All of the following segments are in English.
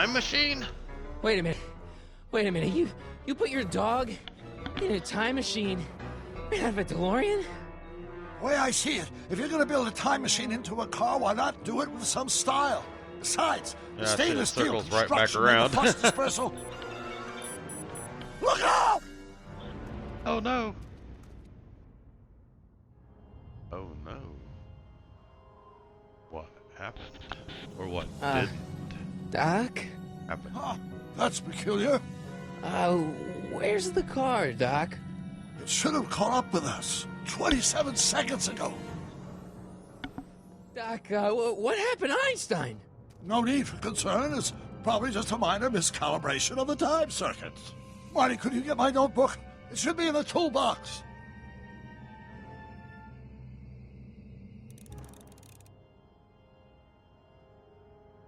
Time machine? Wait a minute. Wait a minute. You put your dog in a time machine right out of a DeLorean? The way I see it, if you're going to build a time machine into a car, why not do it with some style? Besides, the stainless steel right back construction around. and the flux dispersal. Look out! Oh no. Oh no. What happened? Or what didn't Doc? happen? Oh, that's peculiar. Where's the car, Doc? It should have caught up with us 27 seconds ago. Doc, what happened to Einstein? No need for concern. It's probably just a minor miscalibration of the time circuits. Marty, could you get my notebook? It should be in the toolbox.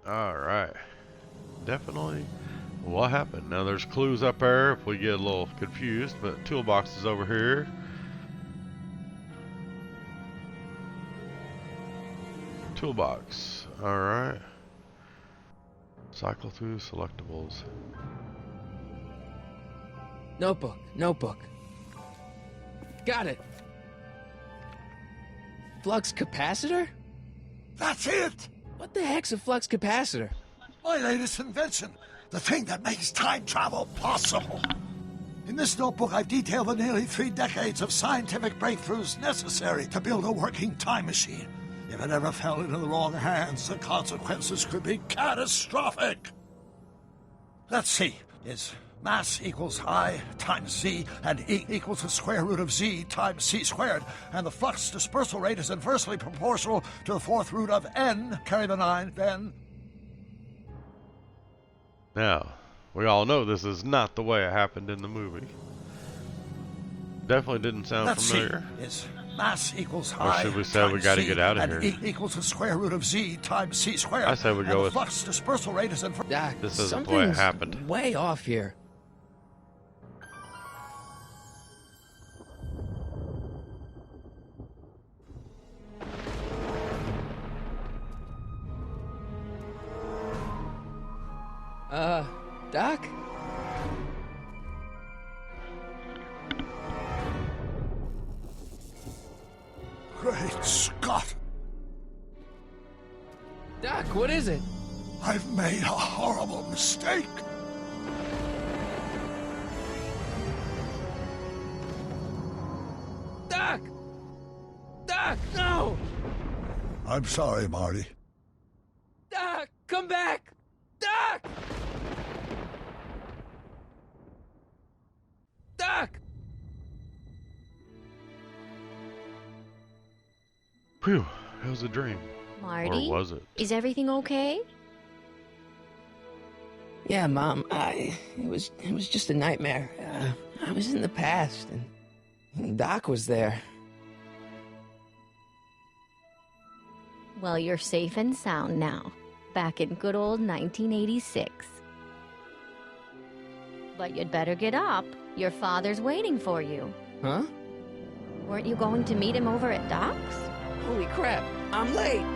Alright. Definitely what happened. Now there's clues up there if we get a little confused, but toolbox is over here. Toolbox. Alright. Cycle through selectables. Notebook. Got it. Flux capacitor? That's it! What the heck's a flux capacitor? My latest invention. The thing that makes time travel possible. In this notebook, I've detailed the nearly 3 decades of scientific breakthroughs necessary to build a working time machine. If it ever fell into the wrong hands, the consequences could be catastrophic. Let's see. Is mass equals I times Z, and E equals the square root of Z times C squared, and the flux dispersal rate is inversely proportional to the 4th root of N, carry the 9, then... Now, we all know this is not the way it happened in the movie. Definitely didn't sound familiar. Is mass equals Or should we say we got to get out of here? And E equals the square root of Z times C squared. I say we go with... flux dispersal rate is inversely... Doc, This isn't the way it happened. something's way off here. Doc? Great Scott! Doc, what is it? I've made a horrible mistake. Doc! Doc, no! I'm sorry, Marty. Doc, come back! Doc! Doc! Phew, it was a dream. Marty? Or was it? Is everything okay? Yeah, Mom, it was just a nightmare. I was in the past, and Doc was there. Well, you're safe and sound now. Back in good old 1986. But you'd better get up. Your father's waiting for you. Huh? Weren't you going to meet him over at Doc's? Holy crap, I'm late!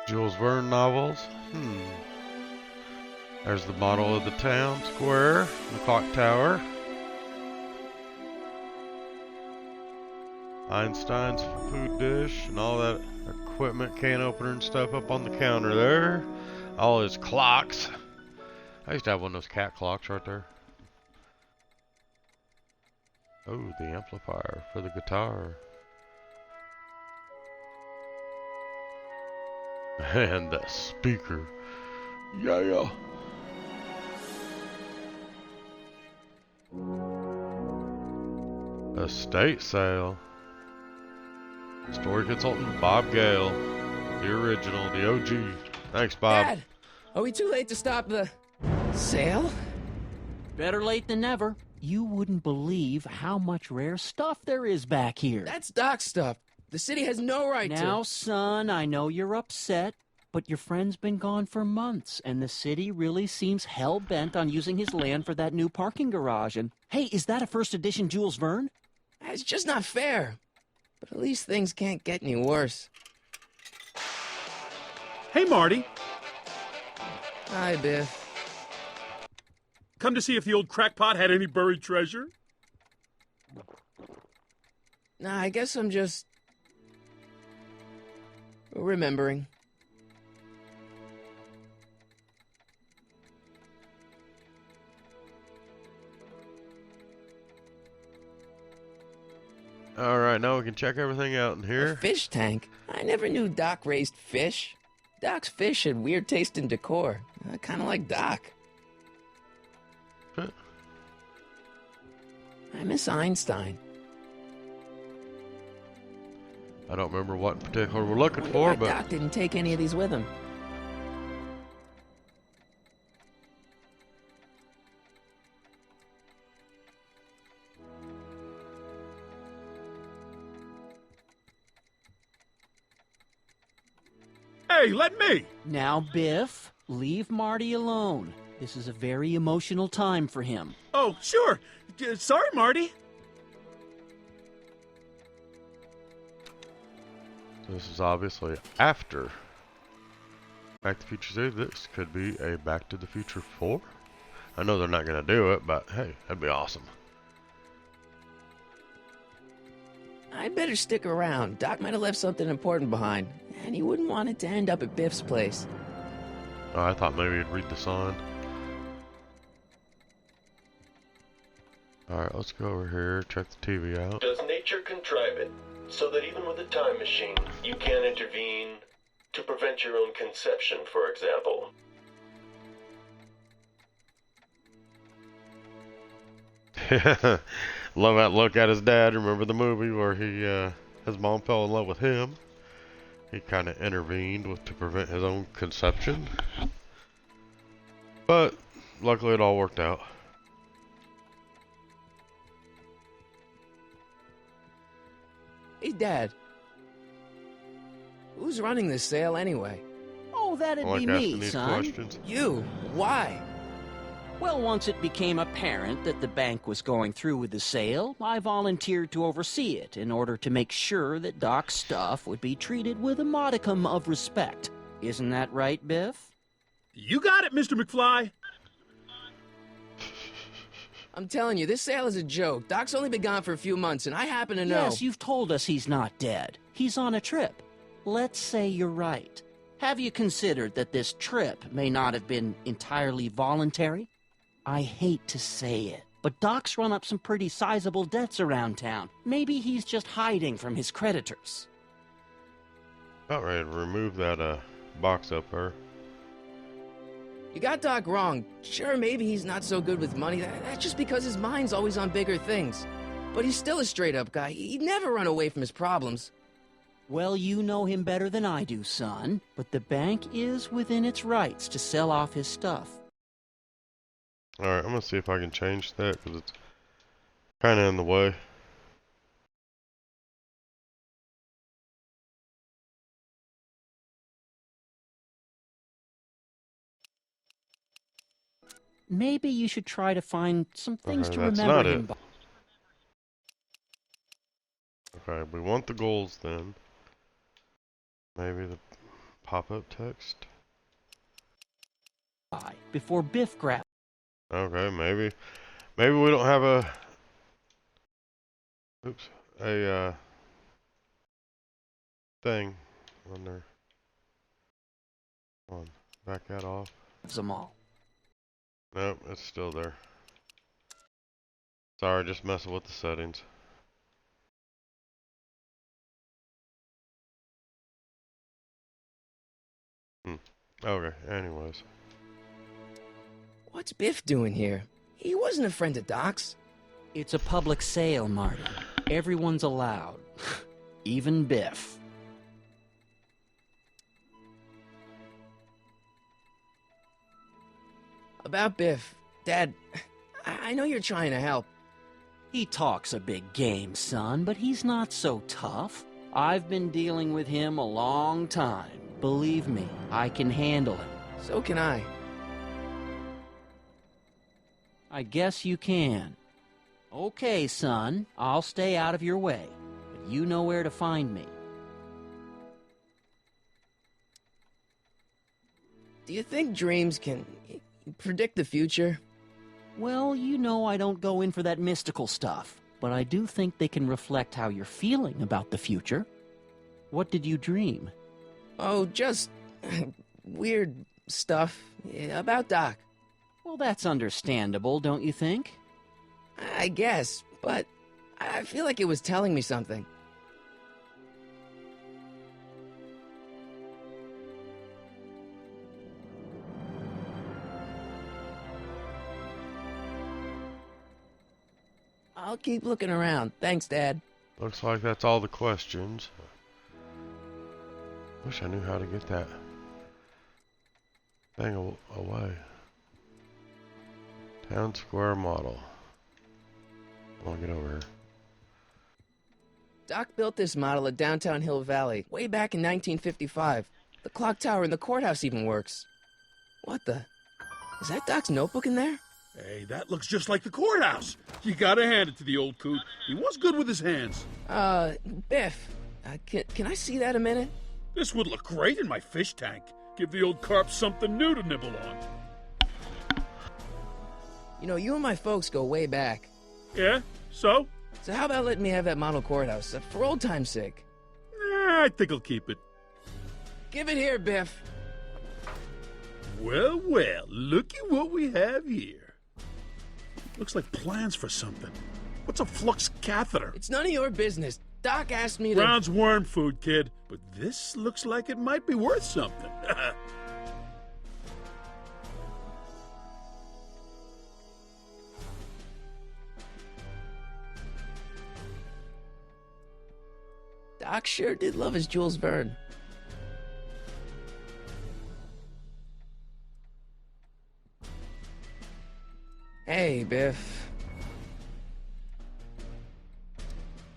Jules Verne novels. There's the model of the town square, the clock tower. Einstein's food dish and all that equipment, can opener and stuff up on the counter there. All his clocks. I used to have one of those cat clocks right there. Oh, the amplifier for the guitar. And the speaker. Yeah. Estate sale. Story consultant Bob Gale. The original, the OG. Thanks, Bob. Dad, are we too late to stop the sale? Better late than never. You wouldn't believe how much rare stuff there is back here. That's Doc's stuff. The city has no right to... Now, son, I know you're upset, but your friend's been gone for months, and the city really seems hell-bent on using his land for that new parking garage. And, hey, is that a first edition Jules Verne? It's just not fair. But at least things can't get any worse. Hey, Marty. Hi, Biff. Come to see if the old crackpot had any buried treasure? Nah, I guess I'm just... remembering. Alright, now we can check everything out in A here. fish tank? I never knew Doc raised fish. Doc's fish had weird taste in decor. I kind of like Doc. Huh. I miss Einstein. I don't remember what in particular we're looking Wonder for, why but Doc didn't take any of these with him. Hey, let me! Now, Biff, leave Marty alone. This is a very emotional time for him. Oh, sure. Sorry, Marty. this is obviously after Back to the Future 2. This could be a Back to the Future 4. I know they're not going to do it, but hey, that'd be awesome. I'd better stick around. Doc might have left something important behind, and he wouldn't want it to end up at Biff's place. Oh, I thought maybe you'd read the sign. Alright, let's go over here, check the TV out. Does nature contrive it so that even with a time machine, you can intervene to prevent your own conception, for example? Love that look at his dad. Remember the movie where his mom fell in love with him? He kind of intervened to prevent his own conception. But luckily it all worked out. Hey, Dad. Who's running this sale anyway? Oh, that'd I like be asking me, these son. questions. You. Why? Well, once it became apparent that the bank was going through with the sale, I volunteered to oversee it in order to make sure that Doc's stuff would be treated with a modicum of respect. Isn't that right, Biff? You got it, Mr. McFly. I'm telling you, this sale is a joke. Doc's only been gone for a few months, and I happen to know... Yes, you've told us he's not dead. He's on a trip. Let's say you're right. Have you considered that this trip may not have been entirely voluntary? I hate to say it, but Doc's run up some pretty sizable debts around town. Maybe he's just hiding from his creditors. About ready to remove that box up there. You got Doc wrong. Sure, maybe he's not so good with money. That's just because his mind's always on bigger things. But he's still a straight-up guy. He'd never run away from his problems. Well, you know him better than I do, son, but the bank is within its rights to sell off his stuff. Alright, I'm gonna see if I can change that because it's kind of in the way. Maybe you should try to find some things Okay, to that's remember not him it. by. Okay, we want the goals then. Maybe the pop-up text. Before Biff grabbed. Okay, maybe we don't have a thing on there. Come on, back that off. Them all. Nope, it's still there. Sorry, just messing with the settings. Okay, anyways. What's Biff doing here? He wasn't a friend of Doc's. It's a public sale, Marty. Everyone's allowed. Even Biff. About Biff, Dad, I know you're trying to help. He talks a big game, son, but he's not so tough. I've been dealing with him a long time. Believe me, I can handle him. So can I. I guess you can. Okay, son, I'll stay out of your way, but you know where to find me. Do you think dreams can predict the future? Well, you know I don't go in for that mystical stuff, but I do think they can reflect how you're feeling about the future. What did you dream? Oh, just weird stuff about Doc. Well, that's understandable, don't you think? I guess, but I feel like it was telling me something. I'll keep looking around. Thanks, Dad. Looks like that's all the questions. Wish I knew how to get that thing away. Town square model. I want to get over here. Doc built this model at downtown Hill Valley way back in 1955. The clock tower in the courthouse even works. What the? Is that Doc's notebook in there? Hey, that looks just like the courthouse. You gotta hand it to the old coot. He was good with his hands. Biff, can I see that a minute? This would look great in my fish tank. Give the old carp something new to nibble on. You know, you and my folks go way back. Yeah? So? So how about letting me have that model courthouse, for old time's sake? I think I'll keep it. Give it here, Biff. Well, well, look at what we have here. Looks like plans for something. What's a flux catheter? It's none of your business. Doc asked me to... Brown's worm food, kid. But this looks like it might be worth something. Doc sure did love his Jules Verne. Hey, Biff.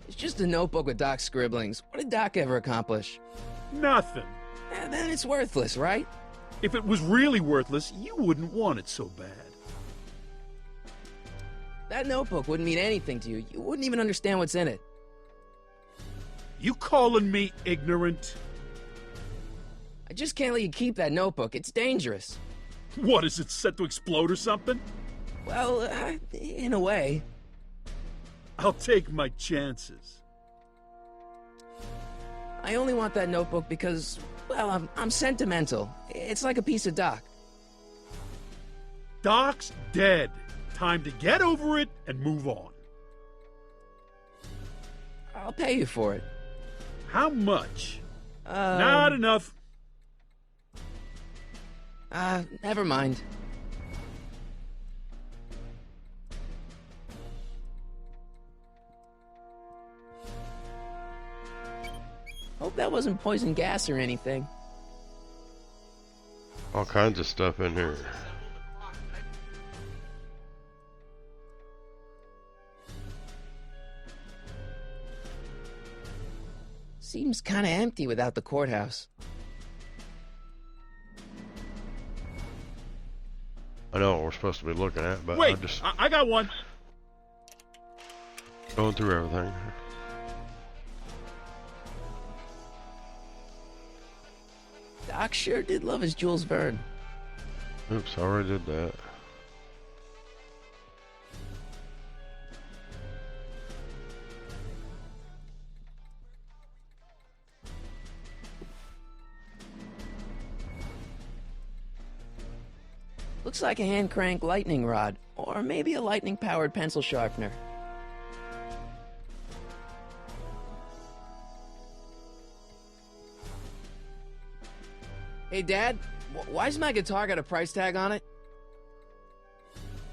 It's just a notebook with Doc's scribblings. What did Doc ever accomplish? Nothing. Then it's worthless, right? If it was really worthless, you wouldn't want it so bad. That notebook wouldn't mean anything to you. You wouldn't even understand what's in it. You calling me ignorant? I just can't let you keep that notebook. It's dangerous. What, is it set to explode or something? Well, in a way. I'll take my chances. I only want that notebook because, well, I'm sentimental. It's like a piece of Doc. Doc's dead. Time to get over it and move on. I'll pay you for it. How much? Not enough. Never mind. Hope that wasn't poison gas or anything. All kinds of stuff in here. Seems kind of empty without the courthouse. I know what we're supposed to be looking at, but Wait, I'm just I got one. going through everything. Doc sure did love his Jules Verne. Oops, I already did that. Looks like a hand crank lightning rod, or maybe a lightning powered pencil sharpener. Hey, Dad, why's my guitar got a price tag on it?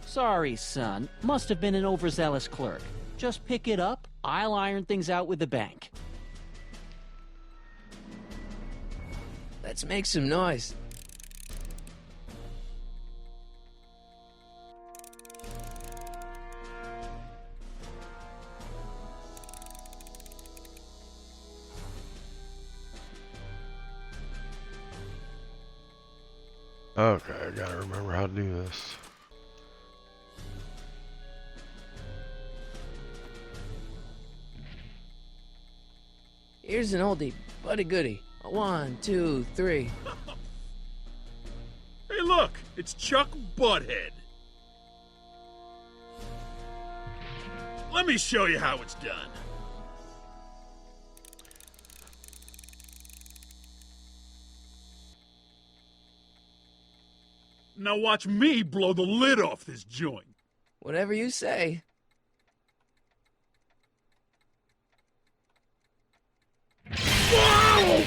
Sorry, son. Must have been an overzealous clerk. Just pick it up. I'll iron things out with the bank. Let's make some noise. Okay, I gotta remember how to do this. Here's an oldie, but a goodie. 1, 2, 3. Hey, look! It's Chuck Butthead. Let me show you how it's done. Now watch me blow the lid off this joint. Whatever you say. Whoa!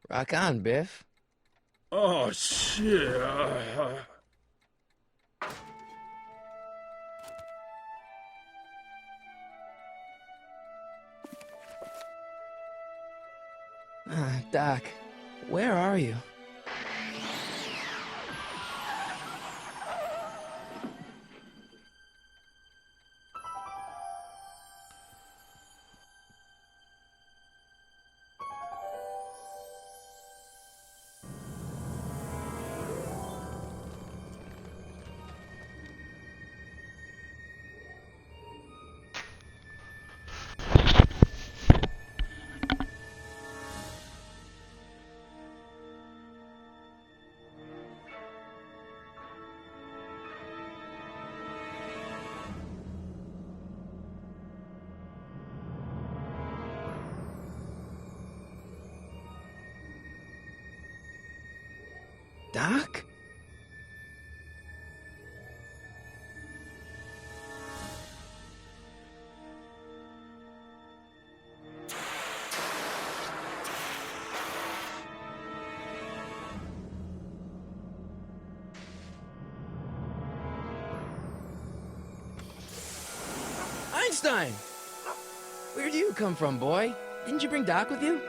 Rock on, Biff. Oh, shit. Doc, where are you? Doc? Einstein! Where do you come from, boy? Didn't you bring Doc with you?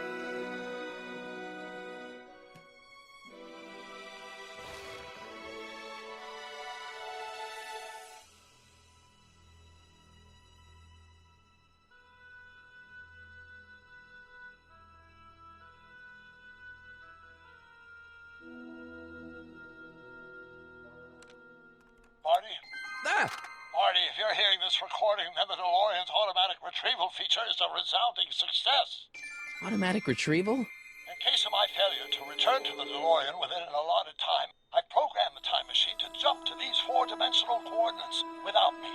Marty? Ah! Marty, if you're hearing this recording, then the DeLorean's automatic retrieval feature is a resounding success. Automatic retrieval? In case of my failure to return to the DeLorean within an allotted time, I programmed the time machine to jump to these four-dimensional coordinates without me.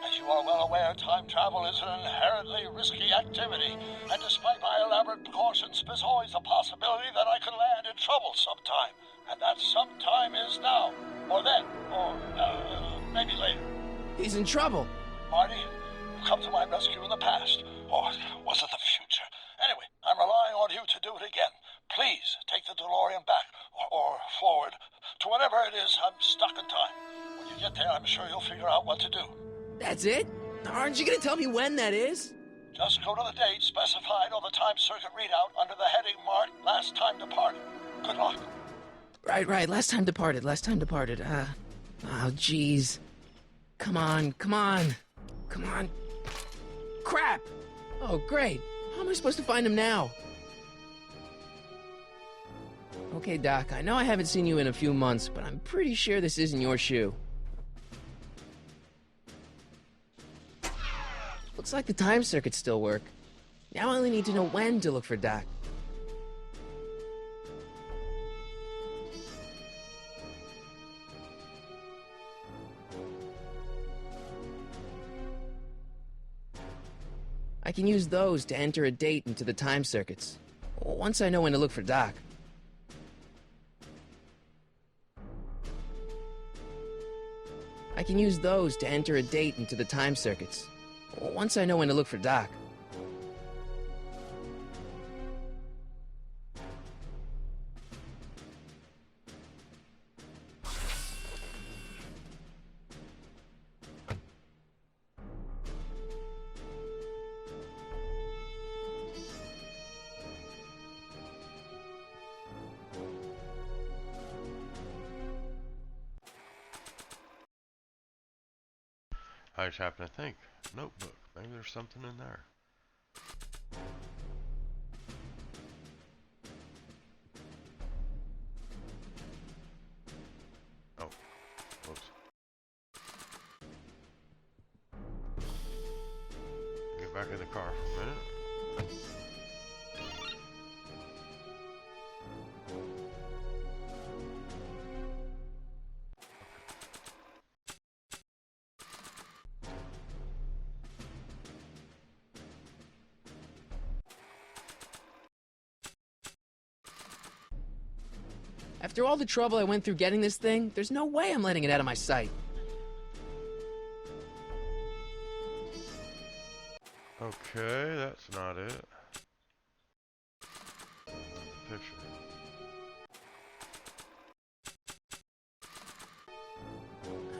As you are well aware, time travel is an inherently risky activity, and despite my elaborate precautions, there's always a possibility that I could land in trouble sometime, and that sometime is now, or then, or maybe later. He's in trouble. Marty, you've come to my rescue in the past, or was it the future? Anyway, I'm relying on you to do it again. Please take the DeLorean back, or forward, to whenever it is I'm stuck in time. When you get there, I'm sure you'll figure out what to do. That's it? Aren't you gonna tell me when that is? Just go to the date specified on the time circuit readout under the heading marked Last Time Departed. Good luck. Right. Last time departed. Oh, jeez. Come on. Crap! Oh, great. How am I supposed to find him now? Okay, Doc, I know I haven't seen you in a few months, but I'm pretty sure this isn't your shoe. Looks like the time circuits still work. Now I only need to know when to look for Doc. I can use those to enter a date into the time circuits. Once I know when to look for Doc. I can use those to enter a date into the time circuits. Once I know when to look for Doc. I just happen to think, notebook, maybe there's something in there. back in the car for a minute. After all the trouble I went through getting this thing, there's no way I'm letting it out of my sight. Okay, that's not it. Picture.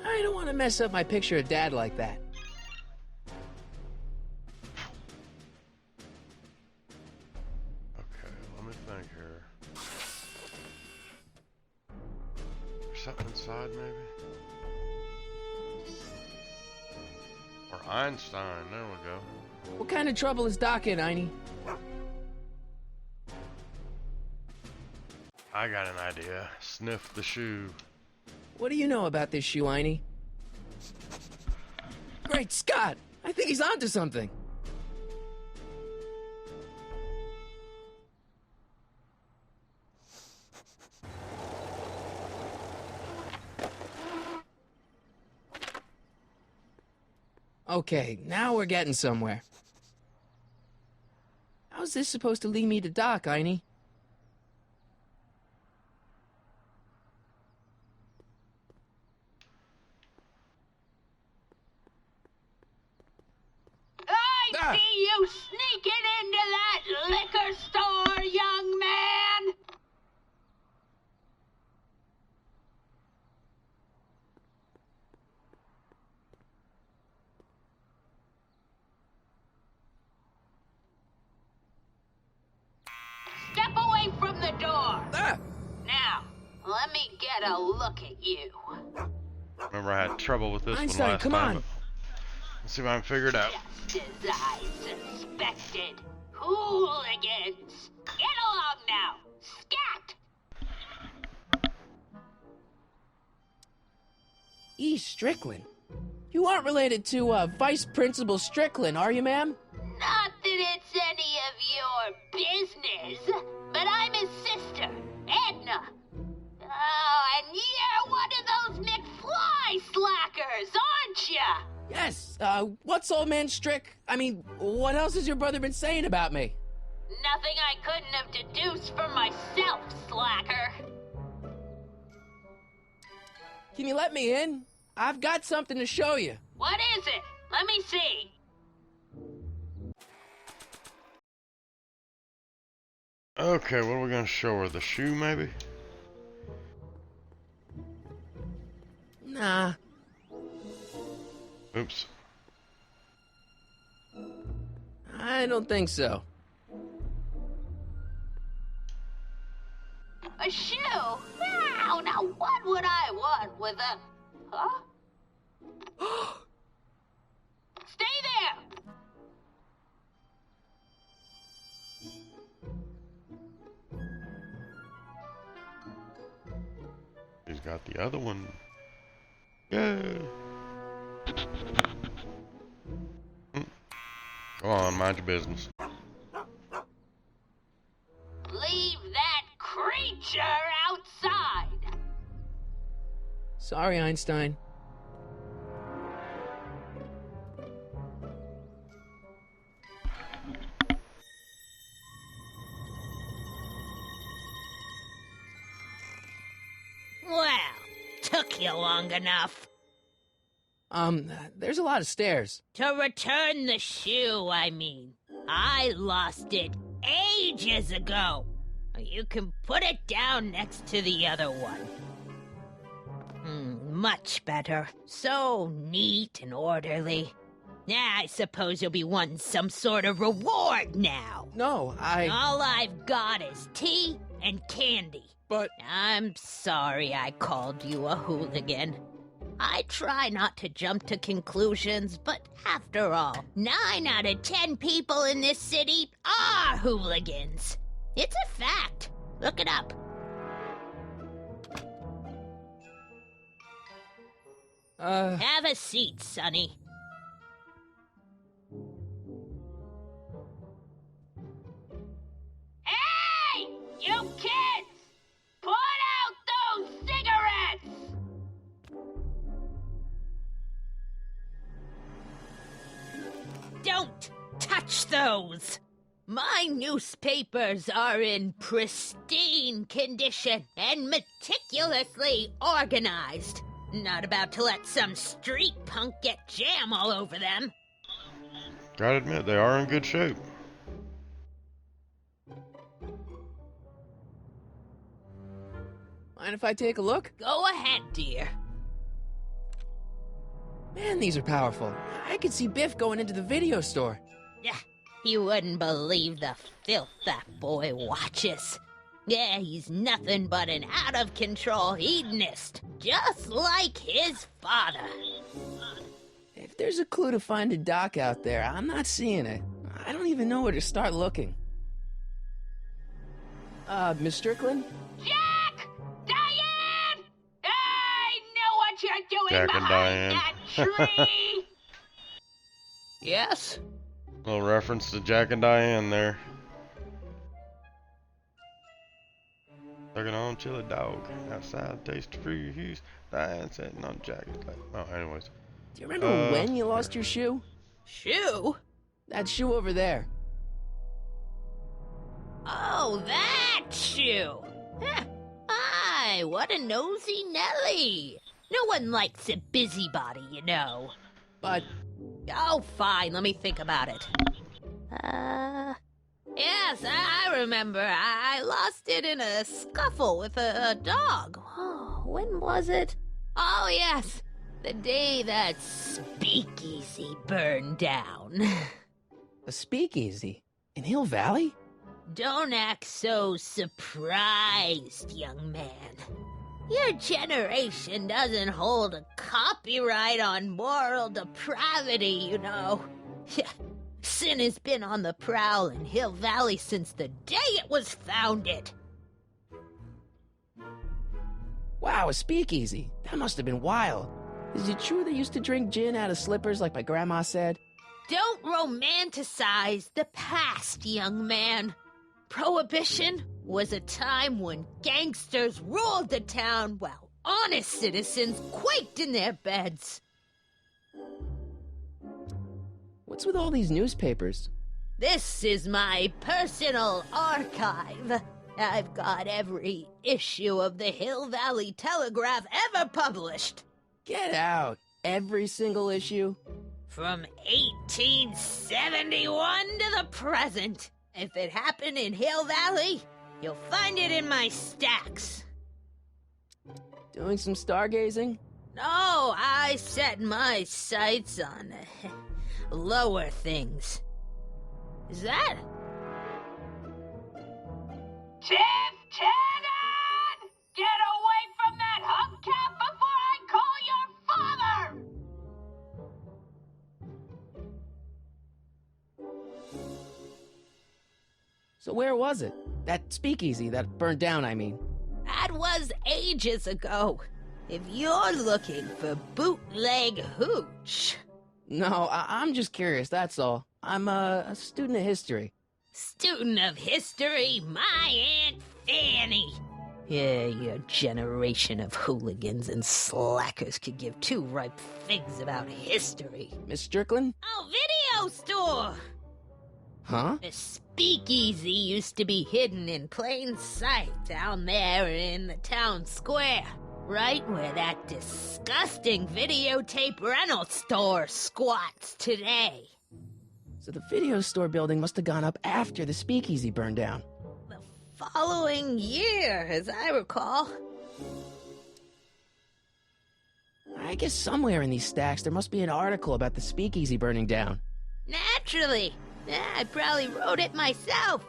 I don't want to mess up my picture of Dad like that. Okay, let me think here. There's something inside, maybe? Or Einstein, there we go. What kind of trouble is Doc in, Einie? I got an idea. Sniff the shoe. What do you know about this shoe, Einie? Great Scott! I think he's onto something. Okay, now we're getting somewhere. How's this supposed to lead me to Doc, Einie? I see you sneaking into that liquor store, young man! Step away from the door! Ah! Now, let me get a look at you. Remember I had trouble with this Einstein, one last come time. on. Let's see if I can figure it out. Just as I suspected. Hooligans! Get along now! Scat! E. Strickland? You aren't related to, Vice Principal Strickland, are you, ma'am? Not that it's any of your business, but I'm his sister, Edna. Oh, and you're one of those McFly slackers, aren't ya? Yes, what's old man Strick? I mean, what else has your brother been saying about me? Nothing I couldn't have deduced for myself, slacker. Can you let me in? I've got something to show you. What is it? Let me see. Okay, what are we gonna show her? The shoe, maybe? Nah. Oops. I don't think so. A shoe? Now what would I want with a... Huh? Stay there! He's got the other one. Yay! Go on, mind your business. Leave that creature outside! Sorry, Einstein. Well, took you long enough. There's a lot of stairs. To return the shoe, I mean. I lost it ages ago. You can put it down next to the other one. Much better. So neat and orderly. I suppose you'll be wanting some sort of reward now. No, All I've got is tea and candy. But... I'm sorry I called you a hooligan. I try not to jump to conclusions, but after all, 9 out of 10 people in this city are hooligans. It's a fact. Look it up. Have a seat, Sonny. touch those! My newspapers are in pristine condition and meticulously organized. Not about to let some street punk get jam all over them. Gotta admit, they are in good shape. Mind if I take a look? Go ahead, dear. Man, these are powerful. I could see Biff going into the video store. Yeah, you wouldn't believe the filth that boy watches. Yeah, he's nothing but an out-of-control hedonist, just like his father. If there's a clue to find a doc out there, I'm not seeing it. I don't even know where to start looking. Miss Strickland? Jack! Diane! I know what you're doing Jack and behind Diane. that tree! Yes? Little reference to Jack and Diane there. Looking on chili dog outside, taste free hues. Diane sitting on Jack's lap. Oh, anyways. Do you remember when you lost your shoe? Shoe? That shoe over there. Oh, that shoe! Huh. Aye, what a nosy Nelly! No one likes a busybody, you know. But... Oh, fine, let me think about it. Yes, I remember. I lost it in a scuffle with a dog. Oh, when was it? Oh, yes, the day that speakeasy burned down. a speakeasy? In Hill Valley? Don't act so surprised, young man. Your generation doesn't hold a copyright on moral depravity, you know. Sin has been on the prowl in Hill Valley since the day it was founded. Wow, a speakeasy. That must have been wild. Is it true they used to drink gin out of slippers like my grandma said? Don't romanticize the past, young man. Prohibition was a time when gangsters ruled the town while honest citizens quaked in their beds. What's with all these newspapers? This is my personal archive. I've got every issue of the Hill Valley Telegraph ever published. Get out. Every single issue? From 1871 to the present. If it happened in Hill Valley, you'll find it in my stacks. Doing some stargazing? No, I set my sights on lower things. Is that? Tiff Tannen! Get away from that hubcap before I call your father! So where was it? That speakeasy that burned down, I mean. That was ages ago. If you're looking for bootleg hooch. No, I'm just curious, that's all. I'm a student of history. Student of history, my Aunt Fanny. Yeah, your generation of hooligans and slackers could give two ripe figs about history. Miss Strickland? Oh, video store! Huh? The speakeasy used to be hidden in plain sight down there in the town square. Right where that disgusting videotape rental store squats today. So the video store building must have gone up after the speakeasy burned down. The following year, as I recall. I guess somewhere in these stacks there must be an article about the speakeasy burning down. Naturally. Yeah, I probably wrote it myself.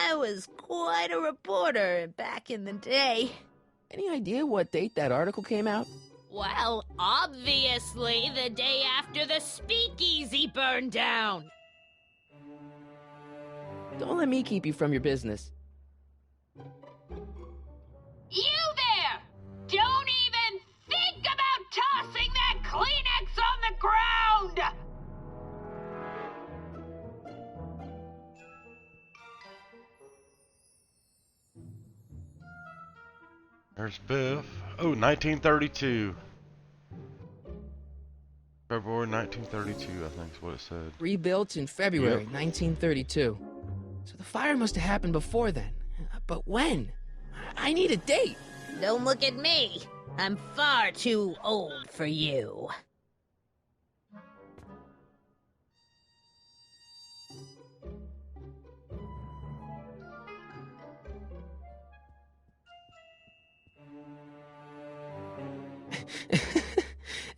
I was quite a reporter back in the day. Any idea what date that article came out? Well, obviously the day after the speakeasy burned down. Don't let me keep you from your business. You there! Don't even think about tossing that Kleenex on the ground! There's Biff. Oh, 1932. February 1932, I think is what it said. Rebuilt in February 1932. So the fire must have happened before then. But when? I need a date. Don't look at me. I'm far too old for you.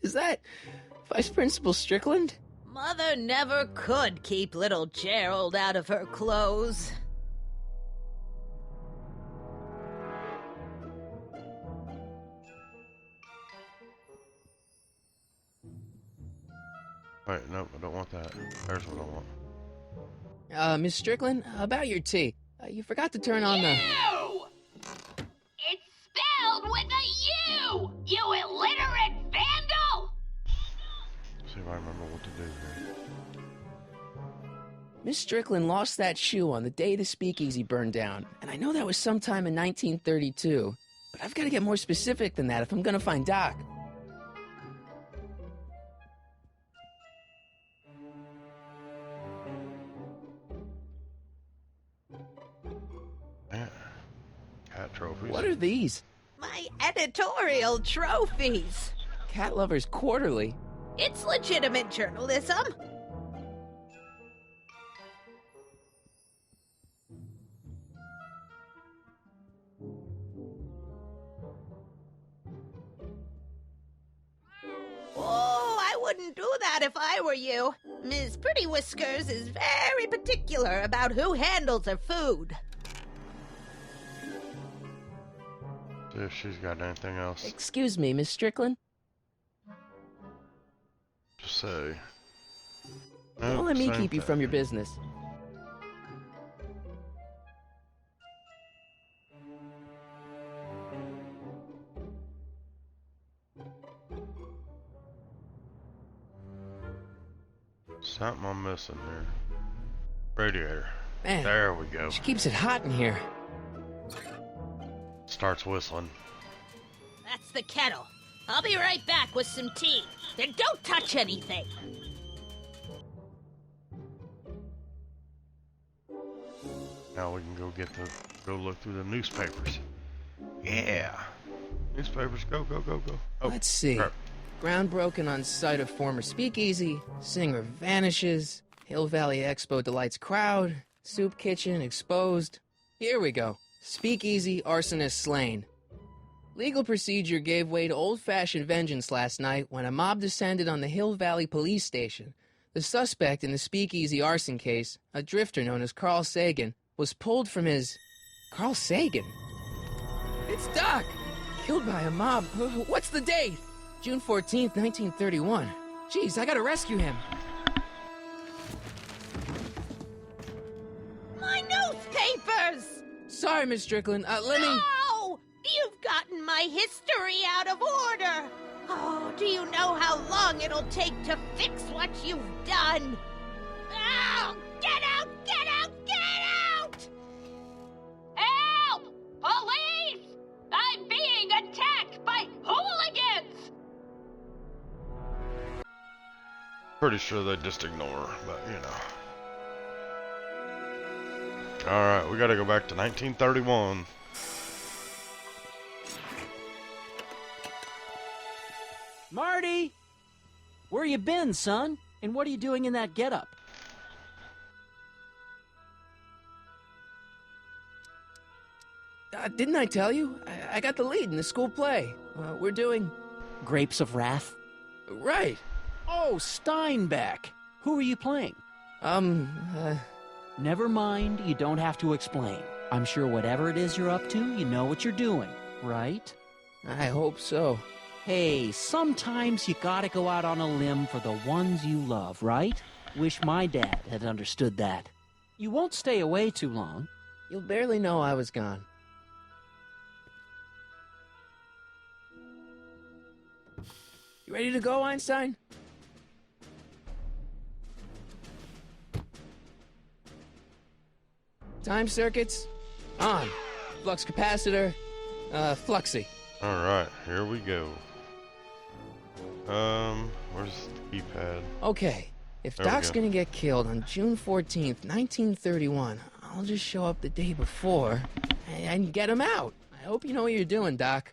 Is that Vice Principal Strickland? Mother never could keep little Gerald out of her clothes. Wait, no, I don't want that. There's what I want. Miss Strickland, about your tea. You forgot to turn on the... You! It's spelled with a U! You illiterate vandal! See if I remember what to do here. Miss Strickland lost that shoe on the day the speakeasy burned down, and I know that was sometime in 1932. But I've got to get more specific than that if I'm gonna find Doc. Yeah. Cat trophies. What are these? My editorial trophies. Cat Lovers Quarterly. It's legitimate journalism. Oh, I wouldn't do that if I were you. Ms. Pretty Whiskers is very particular about who handles her food. See if she's got anything else. Excuse me, Miss Strickland? Just say. Don't let me keep you from your business. Something I'm missing here. Radiator. Man, There we go. she keeps it hot in here. Starts whistling. That's the kettle. I'll be right back with some tea. Then don't touch anything. Now we can go look through the newspapers. Yeah. Newspapers, go. Oh, Let's see. crap. Ground broken on site of former speakeasy. Singer vanishes. Hill Valley Expo delights crowd. Soup kitchen exposed. Here we go. Speakeasy arsonist slain. Legal procedure gave way to old-fashioned vengeance last night when a mob descended on the Hill Valley police station. The suspect in the speakeasy arson case, a drifter known as Carl Sagan, was pulled from his... Carl Sagan? It's Doc! Killed by a mob. What's the date? June 14th, 1931. Jeez, I gotta rescue him. My newspapers! Sorry, Miss Strickland. Let me... No! You've gotten my history out of order! Oh, do you know how long it'll take to fix what you've done? Oh, get out! Get out! Get out! Help! Police! I'm being attacked by hooligans! Pretty sure they just ignore her, but you know. Alright, we gotta go back to 1931. Marty! Where you been, son? And what are you doing in that getup? Didn't I tell you? I got the lead in the school play. We're doing... Grapes of Wrath? Right. Oh, Steinbeck! Who are you playing? Never mind, you don't have to explain. I'm sure whatever it is you're up to, you know what you're doing, right? I hope so. Hey, sometimes you gotta go out on a limb for the ones you love, right? Wish my dad had understood that. You won't stay away too long. You'll barely know I was gone. You ready to go, Einstein? Time circuits on. Flux capacitor, fluxy. Alright, here we go. Where's the keypad? Okay, if There we Doc's go. gonna get killed on June 14th, 1931, I'll just show up the day before and get him out. I hope you know what you're doing, Doc.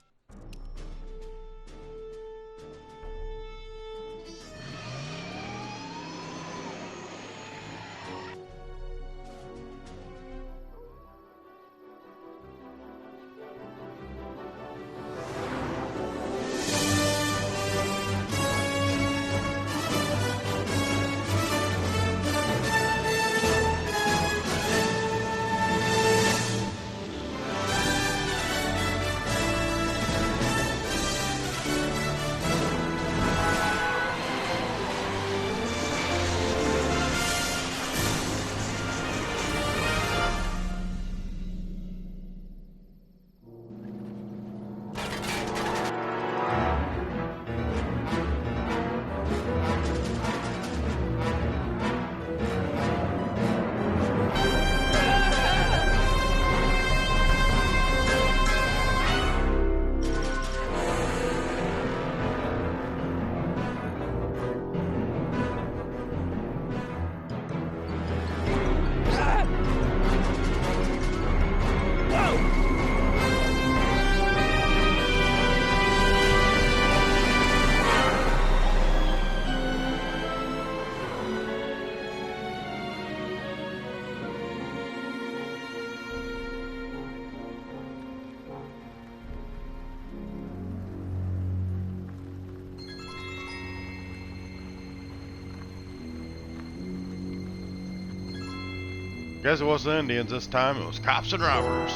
Guess it wasn't Indians this time, it was cops and robbers.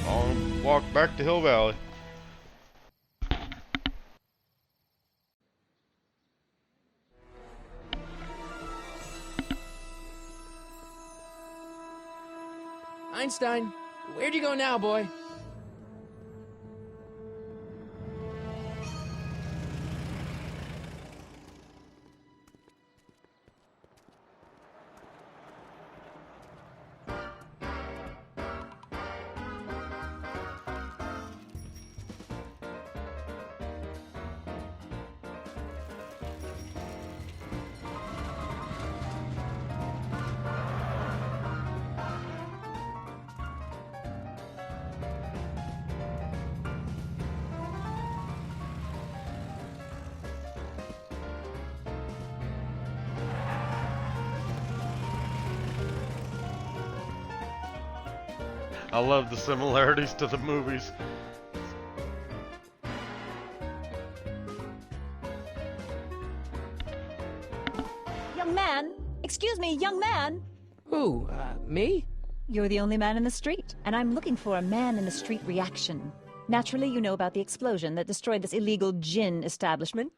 Long walk back to Hill Valley. Einstein, where'd you go now, boy? I love the similarities to the movies. Young man! Excuse me, young man! Who, me? You're the only man in the street, and I'm looking for a man-in-the-street reaction. Naturally, you know about the explosion that destroyed this illegal gin establishment.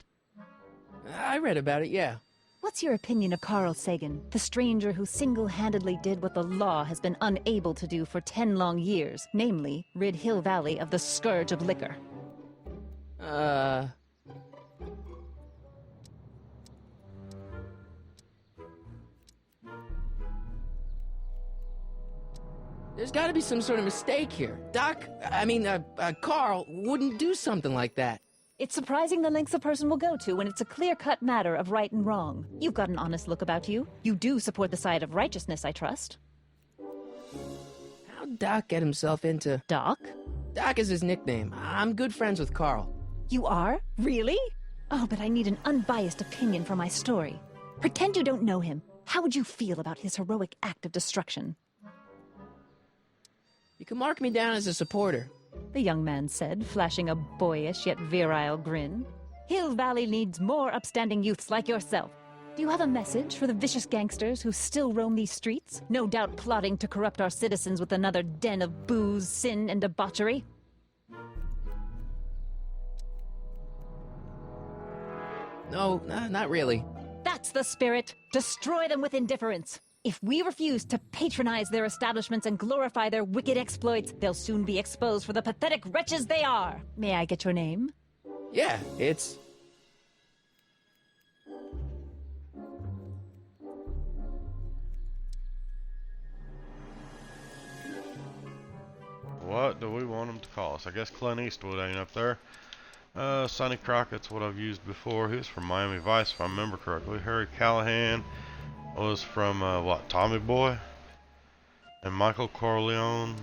I read about it, yeah. What's your opinion of Carl Sagan, the stranger who single-handedly did what the law has been unable to do for 10 long years, namely, rid Hill Valley of the scourge of liquor? There's gotta be some sort of mistake here. Carl wouldn't do something like that. It's surprising the lengths a person will go to when it's a clear-cut matter of right and wrong. You've got an honest look about you. You do support the side of righteousness, I trust. How'd Doc get himself into... Doc? Doc is his nickname. I'm good friends with Carl. You are? Really? Oh, but I need an unbiased opinion for my story. Pretend you don't know him. How would you feel about his heroic act of destruction? You can mark me down as a supporter. The young man said, flashing a boyish yet virile grin. Hill Valley needs more upstanding youths like yourself. Do you have a message for the vicious gangsters who still roam these streets, no doubt plotting to corrupt our citizens with another den of booze, sin, and debauchery? No, not really. That's the spirit. Destroy them with indifference. If we refuse to patronize their establishments and glorify their wicked exploits, they'll soon be exposed for the pathetic wretches they are. May I get your name? Yeah, it's... What do we want him to call us? I guess Clint Eastwood ain't up there. Sonny Crockett's what I've used before. He was from Miami Vice, if I remember correctly. Harry Callahan was from, what, Tommy Boy? And Michael Corleone?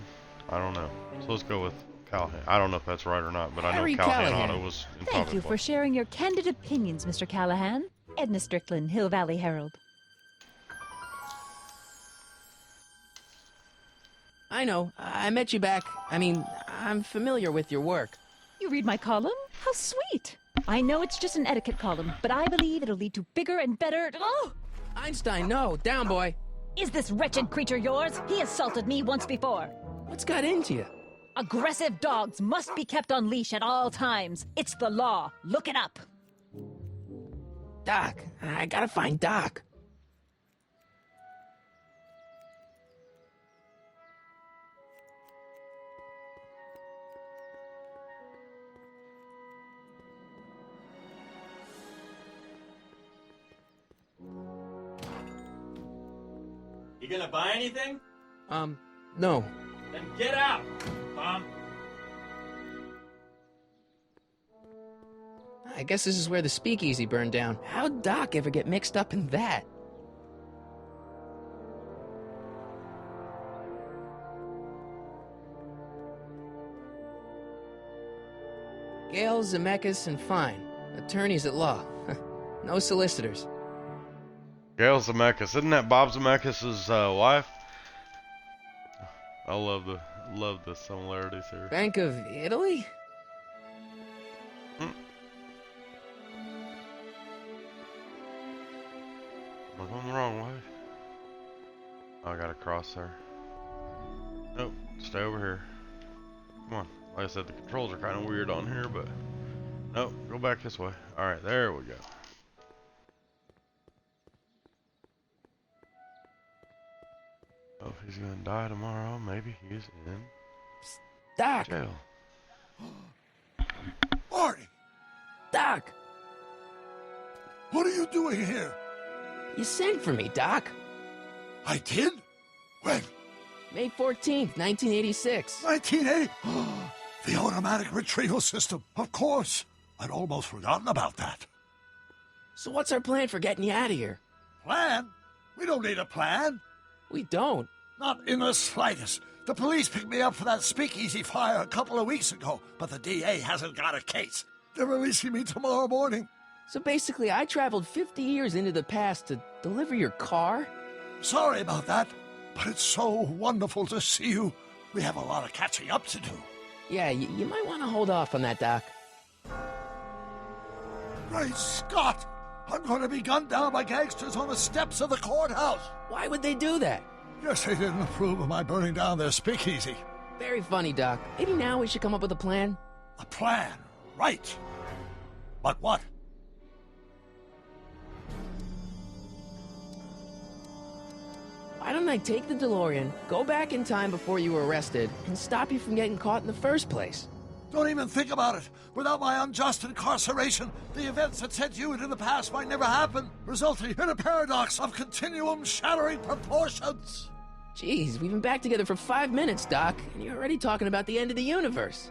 I don't know. So let's go with Callahan. I don't know if that's right or not, but I know Callahan Auto was in Thank Tommy you Boy. for sharing your candid opinions, Mr. Callahan. Edna Strickland, Hill Valley Herald. I know. I met you back. I mean, I'm familiar with your work. You read my column? How sweet. I know it's just an etiquette column, but I believe it'll lead to bigger and better... Oh! Einstein, no. Down, boy. Is this wretched creature yours? He assaulted me once before. What's got into you? Aggressive dogs must be kept on leash at all times. It's the law. Look it up. Doc. I gotta find Doc. You gonna buy anything? No. Then get out, I guess this is where the speakeasy burned down. How'd Doc ever get mixed up in that? Gale, Zemeckis, and Fine. Attorneys at law. No solicitors. Gail Zemeckis. Isn't that Bob Zemeckis' wife? I love the similarities here. Bank of Italy? Am I going the wrong way? Oh, I gotta cross there. Nope, stay over here. Come on. Like I said, the controls are kind of weird on here, but... Nope, go back this way. Alright, there we go. Oh, if he's gonna die tomorrow, maybe he's in Doc! jail. Marty! Doc! What are you doing here? You sent for me, Doc. I did? When? May 14th, 1986. 1980? The automatic retrieval system. Of course. I'd almost forgotten about that. So what's our plan for getting you out of here? Plan? We don't need a plan. We don't. Not in the slightest. The police picked me up for that speakeasy fire a couple of weeks ago, but the DA hasn't got a case. They're releasing me tomorrow morning. So basically, I traveled 50 years into the past to deliver your car? Sorry about that, but it's so wonderful to see you. We have a lot of catching up to do. Yeah, you might want to hold off on that, Doc. Great Scott! I'm going to be gunned down by gangsters on the steps of the courthouse. Why would they do that? Guess they didn't approve of my burning down their speakeasy. Very funny, Doc. Maybe now we should come up with a plan? A plan, right. But what? Why don't I take the DeLorean, go back in time before you were arrested, and stop you from getting caught in the first place? Don't even think about it. Without my unjust incarceration, the events that sent you into the past might never happen, resulting in a paradox of continuum-shattering proportions. Jeez, we've been back together for 5 minutes, Doc, and you're already talking about the end of the universe.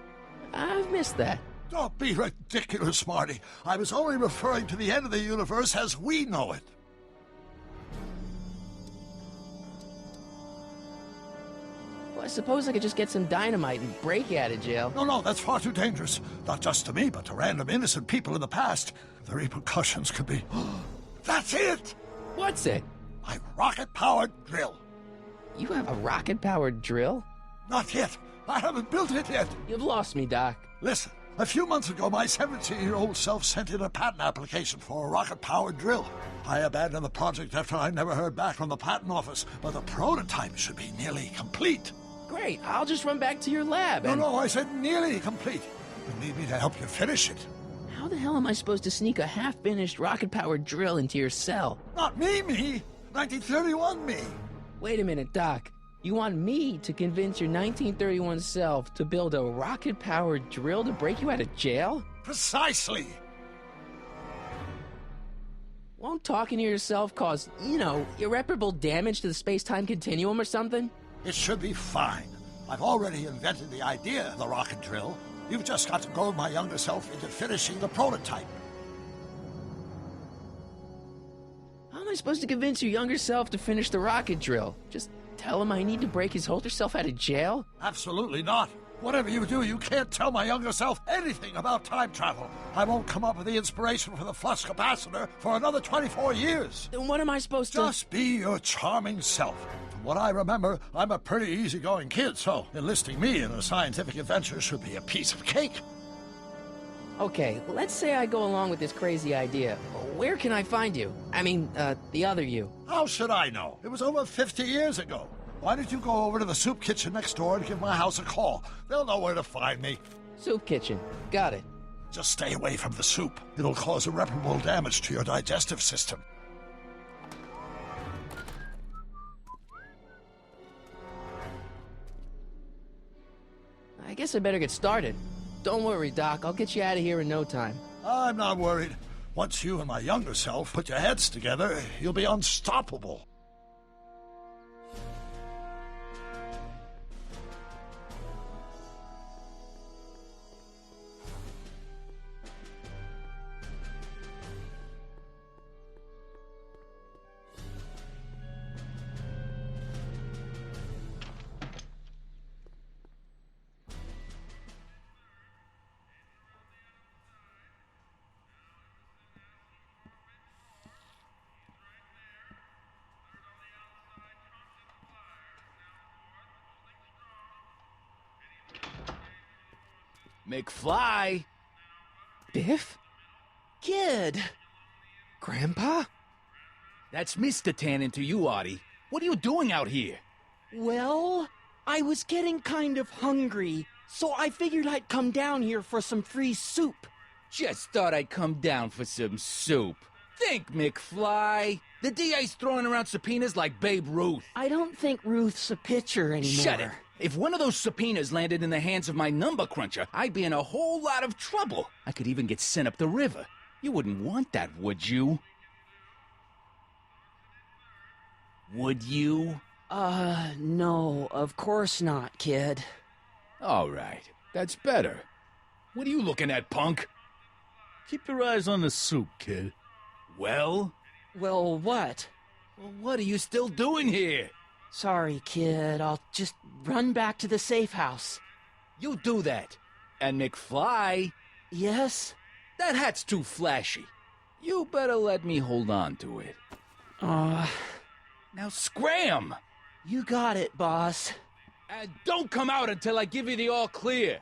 I've missed that. Don't be ridiculous, Marty. I was only referring to the end of the universe as we know it. Well, I suppose I could just get some dynamite and break you out of jail. No, that's far too dangerous. Not just to me, but to random innocent people in the past. The repercussions could be... That's it! What's it? My rocket-powered drill. You have a rocket-powered drill? Not yet. I haven't built it yet. You've lost me, Doc. Listen, a few months ago, my 17-year-old self sent in a patent application for a rocket-powered drill. I abandoned the project after I never heard back from the patent office, but the prototype should be nearly complete. Great, I'll just run back to your lab and... No, I said nearly complete. You need me to help you finish it. How the hell am I supposed to sneak a half-finished rocket-powered drill into your cell? Not me! 1931 me! Wait a minute, Doc. You want me to convince your 1931 self to build a rocket-powered drill to break you out of jail? Precisely! Won't talking to yourself cause, irreparable damage to the space-time continuum or something? It should be fine. I've already invented the idea of the rocket drill. You've just got to goad my younger self into finishing the prototype. How am I supposed to convince your younger self to finish the rocket drill? Just tell him I need to break his older self out of jail? Absolutely not. Whatever you do, you can't tell my younger self anything about time travel. I won't come up with the inspiration for the flux capacitor for another 24 years. Then what am I supposed to... Just be your charming self. From what I remember, I'm a pretty easygoing kid, so enlisting me in a scientific adventure should be a piece of cake. Okay, let's say I go along with this crazy idea. Where can I find you? I mean, the other you. How should I know? It was over 50 years ago. Why don't you go over to the soup kitchen next door and give my house a call? They'll know where to find me. Soup kitchen. Got it. Just stay away from the soup. It'll cause irreparable damage to your digestive system. I guess I better get started. Don't worry, Doc. I'll get you out of here in no time. I'm not worried. Once you and my younger self put your heads together, you'll be unstoppable. McFly! Biff? Kid! Grandpa? That's Mr. Tannen to you, Artie. What are you doing out here? Well, I was getting kind of hungry, so I figured I'd come down here for some free soup. Just thought I'd come down for some soup. Think, McFly. The DA's throwing around subpoenas like Babe Ruth. I don't think Ruth's a pitcher anymore. Shut it. If one of those subpoenas landed in the hands of my number cruncher, I'd be in a whole lot of trouble. I could even get sent up the river. You wouldn't want that, would you? Would you? No, of course not, kid. All right, that's better. What are you looking at, punk? Keep your eyes on the soup, kid. Well? Well, what? Well, what are you still doing here? Sorry, kid. I'll just run back to the safe house. You do that. And McFly? Yes? That hat's too flashy. You better let me hold on to it. Now scram! You got it, boss. And don't come out until I give you the all clear.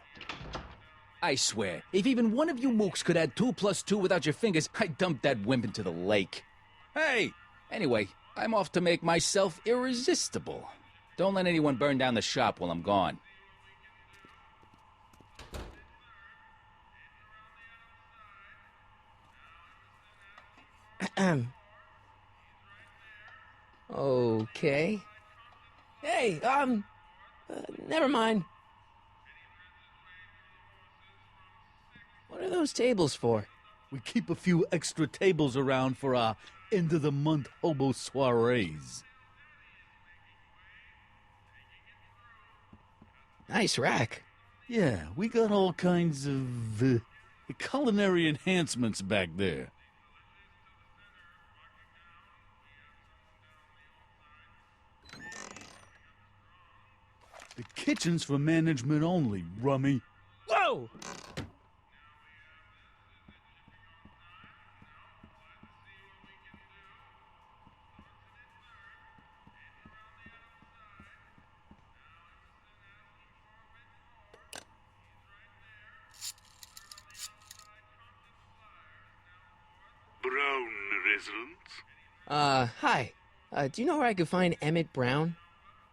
I swear, if even one of you mooks could add 2 + 2 without your fingers, I'd dump that wimp into the lake. Hey! Anyway, I'm off to make myself irresistible. Don't let anyone burn down the shop while I'm gone. Okay. Hey, never mind. What are those tables for? We keep a few extra tables around for our end-of-the-month hobo soirees. Nice rack. Yeah, we got all kinds of culinary enhancements back there. The kitchen's for management only, rummy. Whoa! Brown residence? Hi. Do you know where I could find Emmett Brown?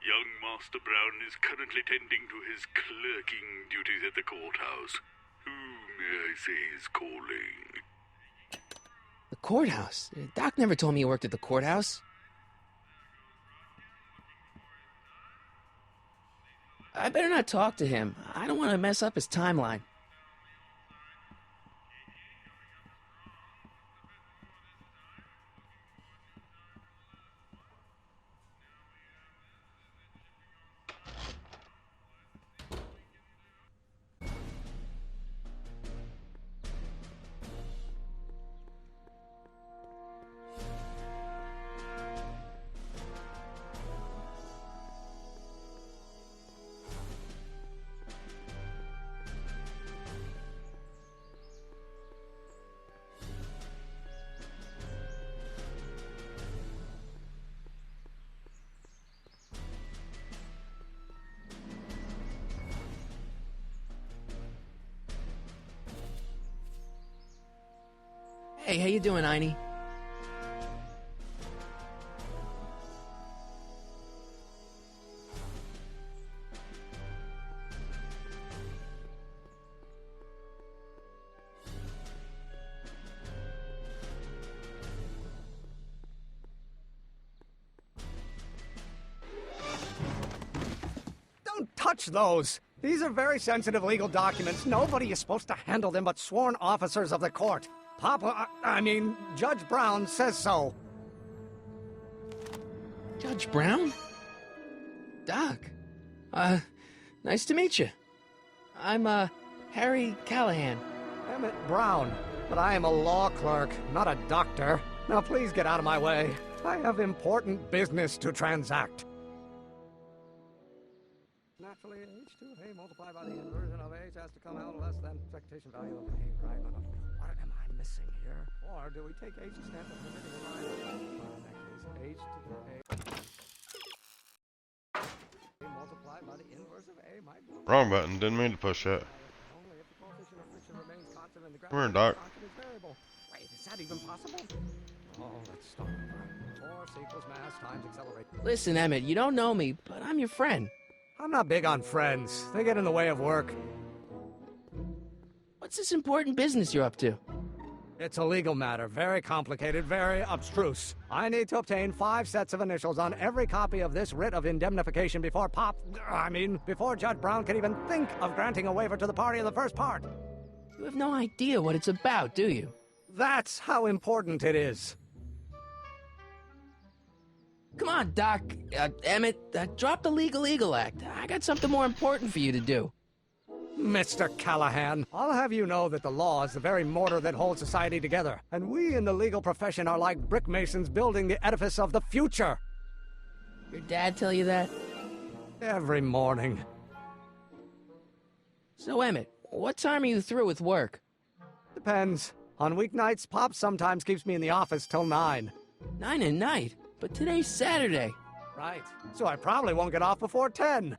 Young Master Brown is currently tending to his clerking duties at the courthouse. Who, may I say, is calling? The courthouse? Doc never told me he worked at the courthouse. I better not talk to him. I don't want to mess up his timeline. Hey, how you doing, Einie? Don't touch those! These are very sensitive legal documents. Nobody is supposed to handle them but sworn officers of the court. Judge Brown says so. Judge Brown? Doc. Nice to meet you. I'm, Harry Callahan. Emmett Brown. But I am a law clerk, not a doctor. Now please get out of my way. I have important business to transact. Naturally, h2 of A multiplied by the inversion of H has to come out less than expectation value of A, right? What am I missing here? Or do we take H to stand for limiting line? In that case, H to the A multiplied by the inverse of A might be... Wrong button. Didn't mean to push that. Only if the coefficient of friction remains constant and the Come here, gravity Doc. constant is variable. Wait, is that even possible? Oh, let's start over. Force equals mass times acceleration. Listen, Emmett, you don't know me, but I'm your friend. I'm not big on friends. They get in the way of work. What's this important business you're up to? It's a legal matter. Very complicated, very abstruse. I need to obtain 5 sets of initials on every copy of this writ of indemnification before before Judge Brown can even think of granting a waiver to the party in the first part. You have no idea what it's about, do you? That's how important it is. Come on, Doc. Emmett, drop the Legal Eagle Act. I got something more important for you to do. Mr. Callahan, I'll have you know that the law is the very mortar that holds society together, and we in the legal profession are like brick masons building the edifice of the future. Your dad tell you that? Every morning. So, Emmett, what time are you through with work? Depends. On weeknights, Pop sometimes keeps me in the office till 9. 9 at night? But today's Saturday. Right. So I probably won't get off before 10.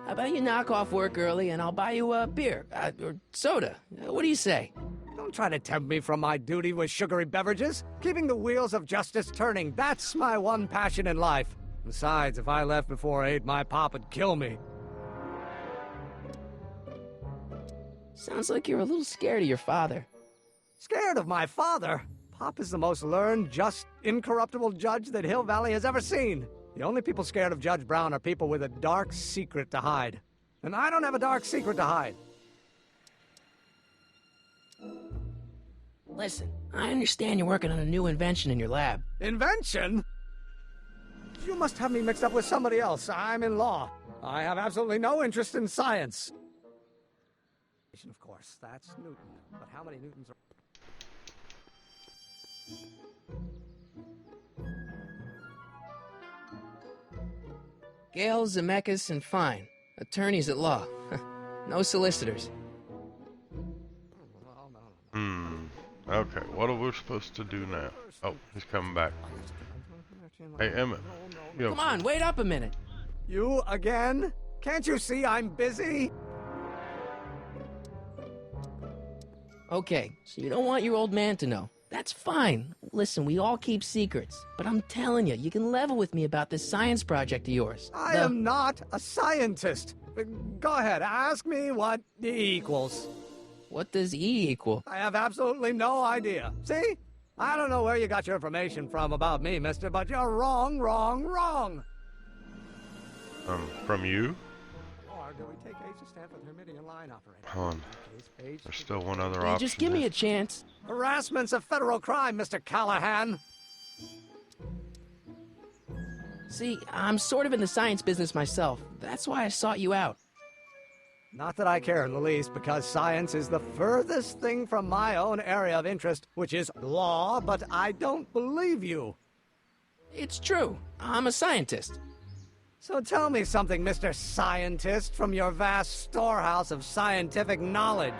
How about you knock off work early and I'll buy you a beer, or soda. What do you say? Don't try to tempt me from my duty with sugary beverages. Keeping the wheels of justice turning, that's my one passion in life. Besides, if I left before 8, my pop would kill me. Sounds like you're a little scared of your father. Scared of my father? Pop is the most learned, just, incorruptible judge that Hill Valley has ever seen. The only people scared of Judge Brown are people with a dark secret to hide. And I don't have a dark secret to hide. Listen, I understand you're working on a new invention in your lab. Invention? You must have me mixed up with somebody else. I'm in law. I have absolutely no interest in science. Of course, that's Newton. But how many Newtons are... Gale, Zemeckis, and Fine. Attorneys at law. No solicitors. Okay, what are we supposed to do now? Oh, he's coming back. Hey, Emmett. Come on, wait up a minute. You again? Can't you see I'm busy? Okay, so you don't want your old man to know. That's fine. Listen, we all keep secrets. But I'm telling you, you can level with me about this science project of yours. I am not a scientist. Go ahead, ask me what E equals. What does E equal? I have absolutely no idea. See? I don't know where you got your information from about me, mister, but you're wrong, wrong, wrong. From you? Or do we take H to stand for the Hermitian line operator? Hold on. There's still one other option. Just give me a chance. Harassment's a federal crime, Mr. Callahan. See, I'm sort of in the science business myself. That's why I sought you out. Not that I care in the least, because science is the furthest thing from my own area of interest, which is law, but I don't believe you. It's true. I'm a scientist. So tell me something, Mr. Scientist, from your vast storehouse of scientific knowledge.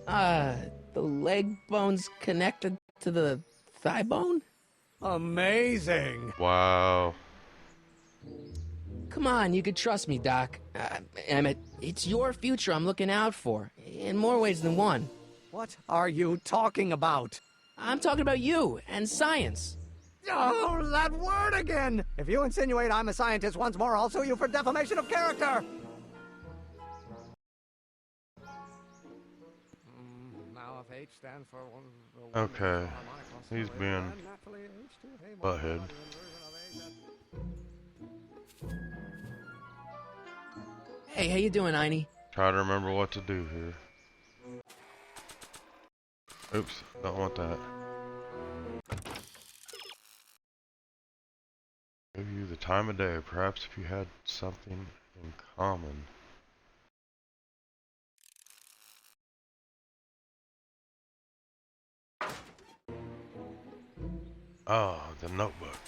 The leg bone's connected to the thigh bone? Amazing. Wow. Come on, you could trust me, Doc. Emmett, it's your future I'm looking out for, in more ways than one. What are you talking about? I'm talking about you and science. Oh, that word again! If you insinuate I'm a scientist once more, I'll sue you for defamation of character! Now if H stands for Okay. He's being butthead. Hey, how you doing, Einie? Try to remember what to do here. Oops, don't want that. Give you the time of day, perhaps if you had something in common. Oh, the notebook.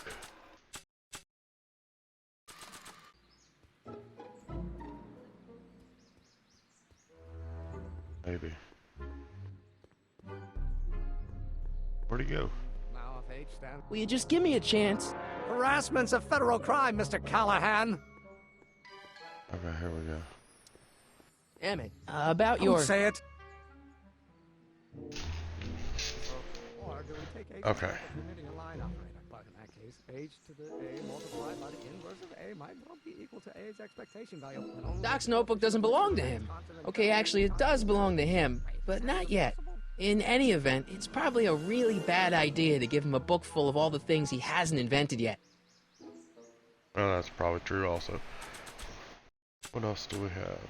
Maybe. Where'd he go? Now if H stands... Will you just give me a chance? Harassment's a federal crime, Mr. Callahan! Okay, here we go. Emmett, about Don't your... say it! Okay. But in that case, H to the A multiplied by the inverse of A might well be equal to A's expectation value. Doc's notebook doesn't belong to him. Okay, actually, it does belong to him, but not yet. In any event, it's probably a really bad idea to give him a book full of all the things he hasn't invented yet. Well, that's probably true also. What else do we have?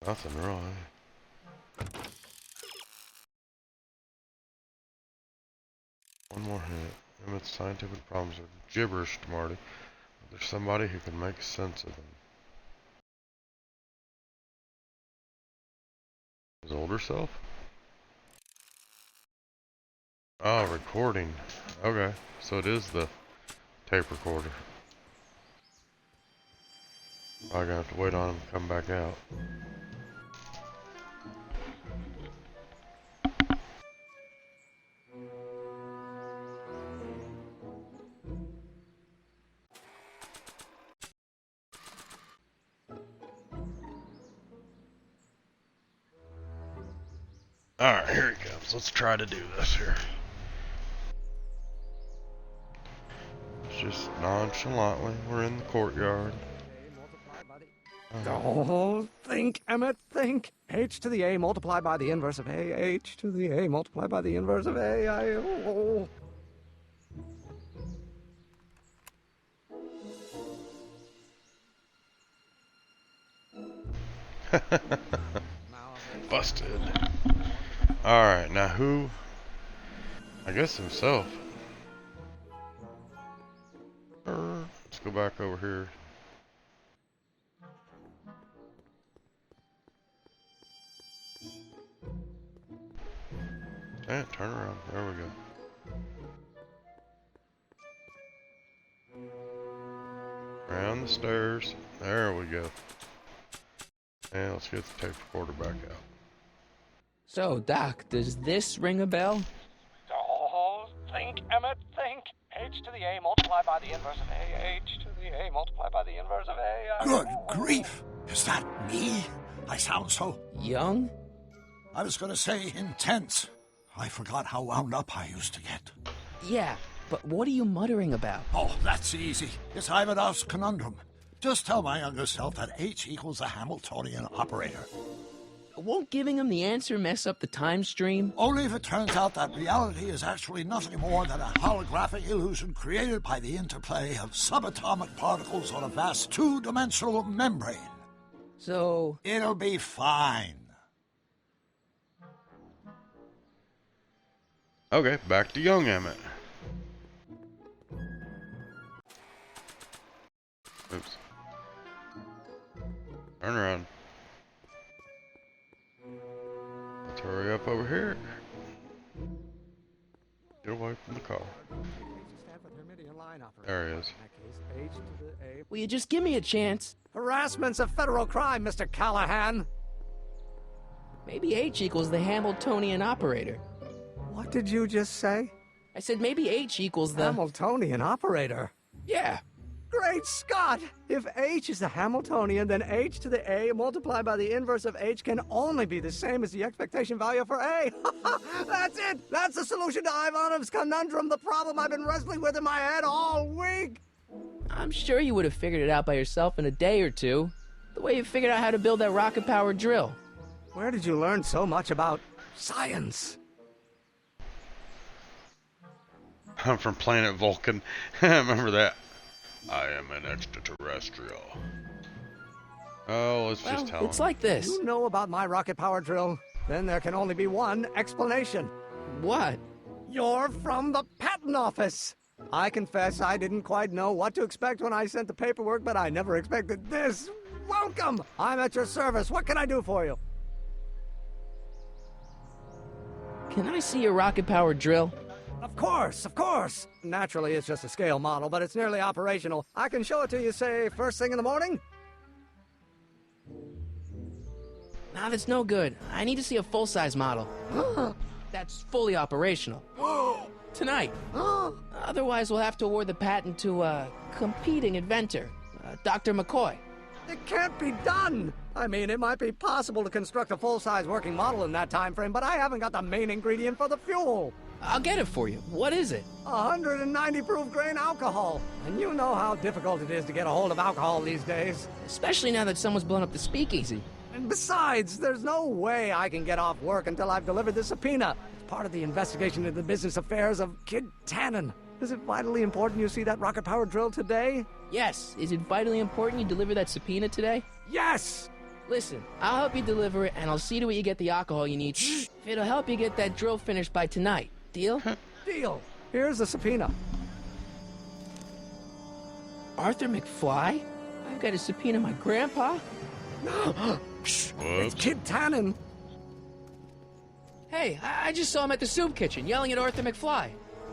Nothing really. One more hint. Emmett's scientific problems are gibberish to Marty. But there's somebody who can make sense of them. His older self? Oh, recording. Okay, so it is the tape recorder. I'm gonna have to wait on him to come back out. Alright, here he comes. Let's try to do this here. Just nonchalantly, we're in the courtyard. Oh, think, Emmett, think. H to the A multiplied by the inverse of A. H to the A multiplied by the inverse of A. Oh. Busted. Alright, now who? I guess himself. Let's go back over here. And turn around. There we go. Around the stairs. There we go. And let's get the tape recorder back out. So, Doc, does this ring a bell? Oh, think, Emmett, think. H to the A multiplied by the inverse of A. H to the A multiplied by the inverse of A. Good grief! Is that me? I sound so... young? I was gonna say intense. I forgot how wound up I used to get. Yeah, but what are you muttering about? Oh, that's easy. It's Ivanov's conundrum. Just tell my younger self that H equals the Hamiltonian operator. Won't giving him the answer mess up the time stream? Only if it turns out that reality is actually nothing more than a holographic illusion created by the interplay of subatomic particles on a vast two-dimensional membrane. So... it'll be fine. Okay, back to young Emmett. Oops. Turn around. Let's hurry up over here. Get away from the car. There he is. Will you just give me a chance? Harassment's a federal crime, Mr. Callahan. Maybe H equals the Hamiltonian operator. What did you just say? I said maybe H equals the... Hamiltonian operator. Yeah. Great Scott! If H is the Hamiltonian, then H to the A multiplied by the inverse of H can only be the same as the expectation value for A. That's it! That's the solution to Ivanov's conundrum, the problem I've been wrestling with in my head all week! I'm sure you would have figured it out by yourself in a day or two. The way you figured out how to build that rocket-powered drill. Where did you learn so much about science? I'm from planet Vulcan. Remember that? I am an extraterrestrial. Oh, let's just tell him. It's like this. You know about my rocket power drill? Then there can only be one explanation. What? You're from the patent office. I confess I didn't quite know what to expect when I sent the paperwork, but I never expected this. Welcome! I'm at your service. What can I do for you? Can I see your rocket-powered drill? Of course, of course. Naturally, it's just a scale model, but it's nearly operational. I can show it to you, say, first thing in the morning? Nah, that's no good. I need to see a full-size model. That's fully operational. Tonight. Otherwise, we'll have to award the patent to a competing inventor, Dr. McCoy. It can't be done! I mean, it might be possible to construct a full-size working model in that time frame, but I haven't got the main ingredient for the fuel. I'll get it for you. What is it? 190 proof grain alcohol. And you know how difficult it is to get a hold of alcohol these days. Especially now that someone's blown up the speakeasy. And besides, there's no way I can get off work until I've delivered the subpoena. It's part of the investigation into the business affairs of Kid Tannen. Is it vitally important you see that rocket-powered drill today? Yes. Is it vitally important you deliver that subpoena today? Yes! Listen, I'll help you deliver it, and I'll see to it you get the alcohol you need. If it'll help you get that drill finished by tonight. Deal? Deal. Here's the subpoena. Arthur McFly? I've got to subpoena my grandpa? It's Kid Tannen. Hey, I just saw him at the soup kitchen yelling at Arthur McFly.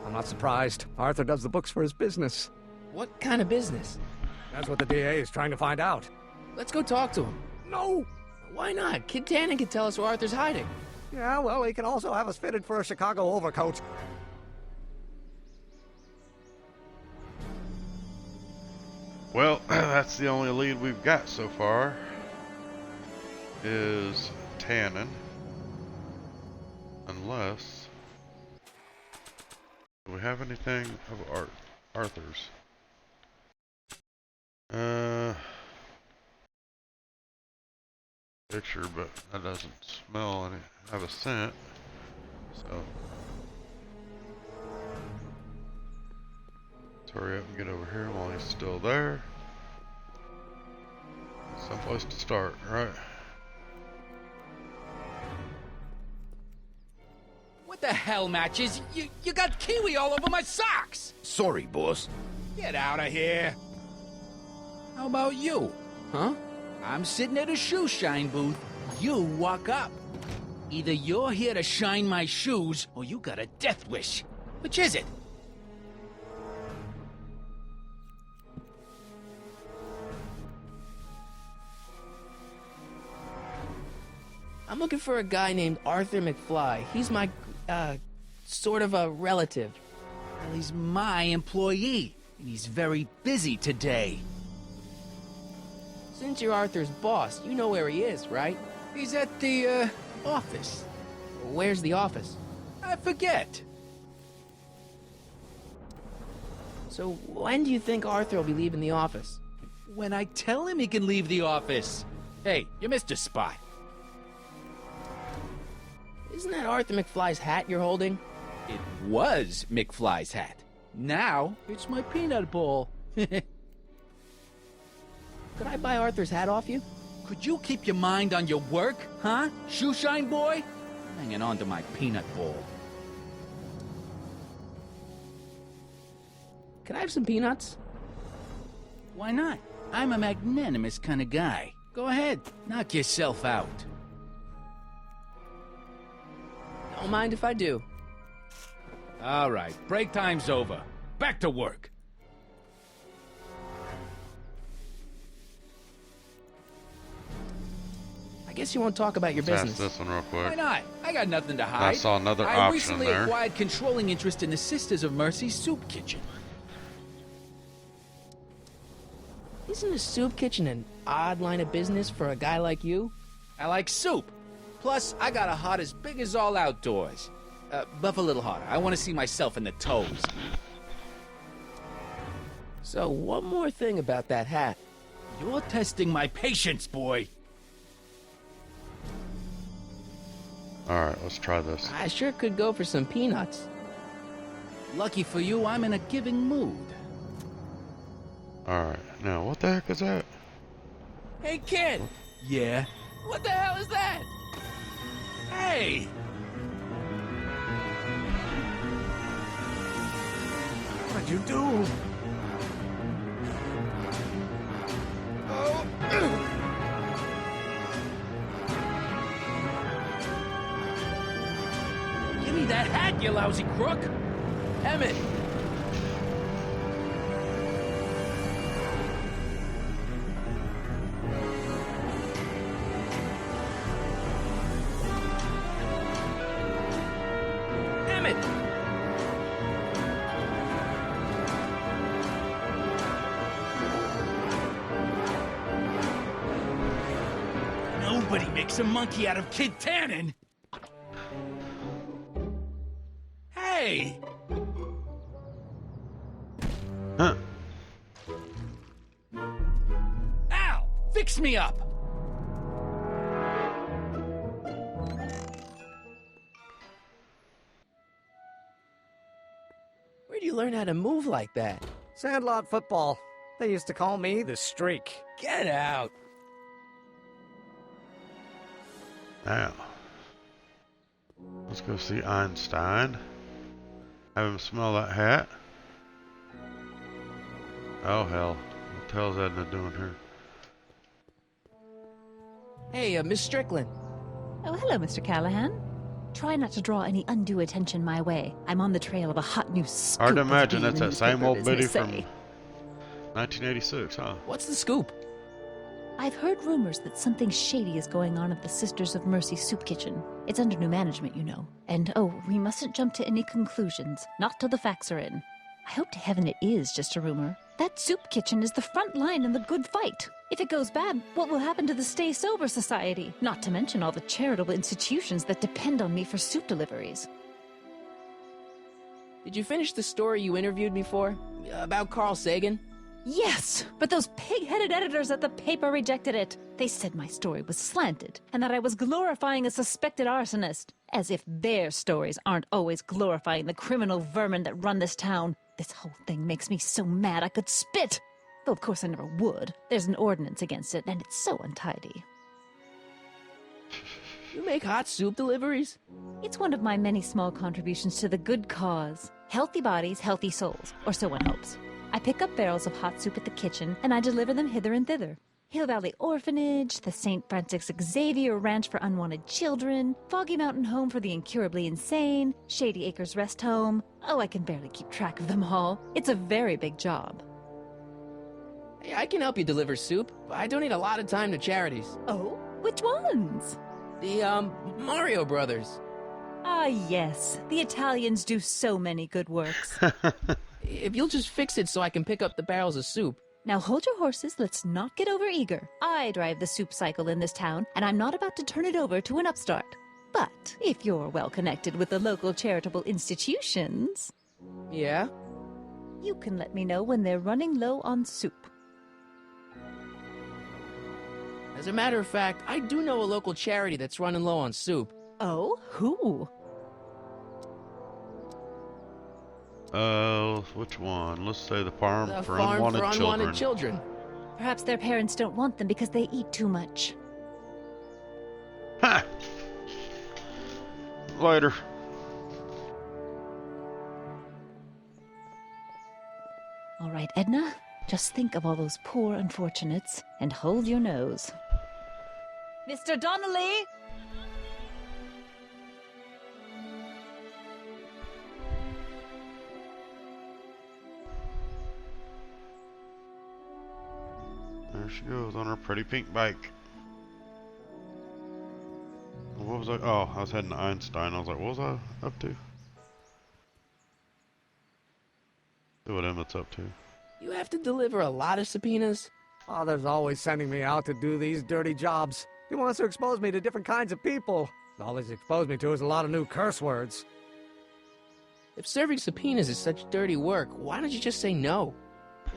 I'm not surprised. Arthur does the books for his business. What kind of business? That's what the DA is trying to find out. Let's go talk to him. No! Why not? Kid Tannen can tell us where Arthur's hiding. Yeah, well, he can also have us fitted for a Chicago overcoat. Well, that's the only lead we've got so far. Is Tannen. Unless... do we have anything of Arthur's? Picture, but that doesn't smell any, have a scent. So let's hurry up and get over here while he's still there. Someplace to start, right? What the hell, Matches? You got kiwi all over my socks! Sorry, boss. Get out of here! How about you? Huh? I'm sitting at a shoe shine booth. You walk up. Either you're here to shine my shoes, or you got a death wish. Which is it? I'm looking for a guy named Arthur McFly. He's my, sort of a relative. Well, he's my employee, and he's very busy today. Since you're Arthur's boss, you know where he is, right? He's at the, office. Where's the office? I forget. So when do you think Arthur will be leaving the office? When I tell him he can leave the office. Hey, you missed a spot. Isn't that Arthur McFly's hat you're holding? It was McFly's hat. Now, it's my peanut bowl. Could I buy Arthur's hat off you? Could you keep your mind on your work, huh? Shoeshine boy? Hanging on to my peanut bowl. Can I have some peanuts? Why not? I'm a magnanimous kind of guy. Go ahead, knock yourself out. Don't mind if I do. All right, break time's over. Back to work. I guess you won't talk about your Let's business. ask this one real quick. Why not? I got nothing to hide. I saw another I option recently there. acquired controlling interest in the Sisters of Mercy soup kitchen. Isn't a soup kitchen an odd line of business for a guy like you? I like soup. Plus, I got a heart as big as all outdoors. Buff a little harder. I want to see myself in the toes. So, one more thing about that hat. You're testing my patience, boy. Alright, let's try this. I sure could go for some peanuts. Lucky for you, I'm in a giving mood. Alright, now what the heck is that? Hey, kid! Yeah? What the hell is that? Hey! What'd you do? Give me that hat, you lousy crook! Emmett! Emmett! Nobody makes a monkey out of Kid Tannen! Hey! Huh. Ow! Fix me up! Where'd you learn how to move like that? Sandlot football. They used to call me the Streak. Get out! Now, let's go see Einstein. Have him smell that hat. Oh hell, what the hell's Edna doing here? Hey, Miss Strickland. Oh, hello, Mr. Callahan. Try not to draw any undue attention my way. I'm on the trail of a hot new scoop. Hard to as imagine we in that's the that same newspaper old biddy business from say. 1986, huh? What's the scoop? I've heard rumors that something shady is going on at the Sisters of Mercy soup kitchen. It's under new management, you know. And oh, we mustn't jump to any conclusions. Not till the facts are in. I hope to heaven it is just a rumor. That soup kitchen is the front line in the good fight. If it goes bad, what will happen to the Stay Sober Society? Not to mention all the charitable institutions that depend on me for soup deliveries. Did you finish the story you interviewed me for? About Carl Sagan? Yes, but those pig-headed editors at the paper rejected it. They said my story was slanted, and that I was glorifying a suspected arsonist. As if their stories aren't always glorifying the criminal vermin that run this town. This whole thing makes me so mad I could spit. Though of course I never would. There's an ordinance against it, and it's so untidy. You make hot soup deliveries? It's one of my many small contributions to the good cause. Healthy bodies, healthy souls, or so one hopes. I pick up barrels of hot soup at the kitchen, and I deliver them hither and thither. Hill Valley Orphanage, the St. Francis Xavier Ranch for Unwanted Children, Foggy Mountain Home for the Incurably Insane, Shady Acres Rest Home. Oh, I can barely keep track of them all. It's a very big job. Hey, I can help you deliver soup. I donate a lot of time to charities. Oh? Which ones? The, Mario Brothers. Ah, yes. The Italians do so many good works. If you'll just fix it so I can pick up the barrels of soup. Now hold your horses, let's not get overeager. I drive the soup cycle in this town, and I'm not about to turn it over to an upstart. But if you're well connected with the local charitable institutions... Yeah? You can let me know when they're running low on soup. As a matter of fact, I do know a local charity that's running low on soup. Oh? Who? Which one? Let's say the farm The for farm unwanted for unwanted children. children. Perhaps their parents don't want them because they eat too much. Ha! Later. All right, Edna, just think of all those poor unfortunates and hold your nose. Mr. Donnelly! There she goes on her pretty pink bike. was I? Oh, I was heading to Einstein. I was like, what was I up to? See what Emmett's up to. You have to deliver a lot of subpoenas? Father's always sending me out to do these dirty jobs. He wants to expose me to different kinds of people. All he's exposed me to is a lot of new curse words. If serving subpoenas is such dirty work, why don't you just say no?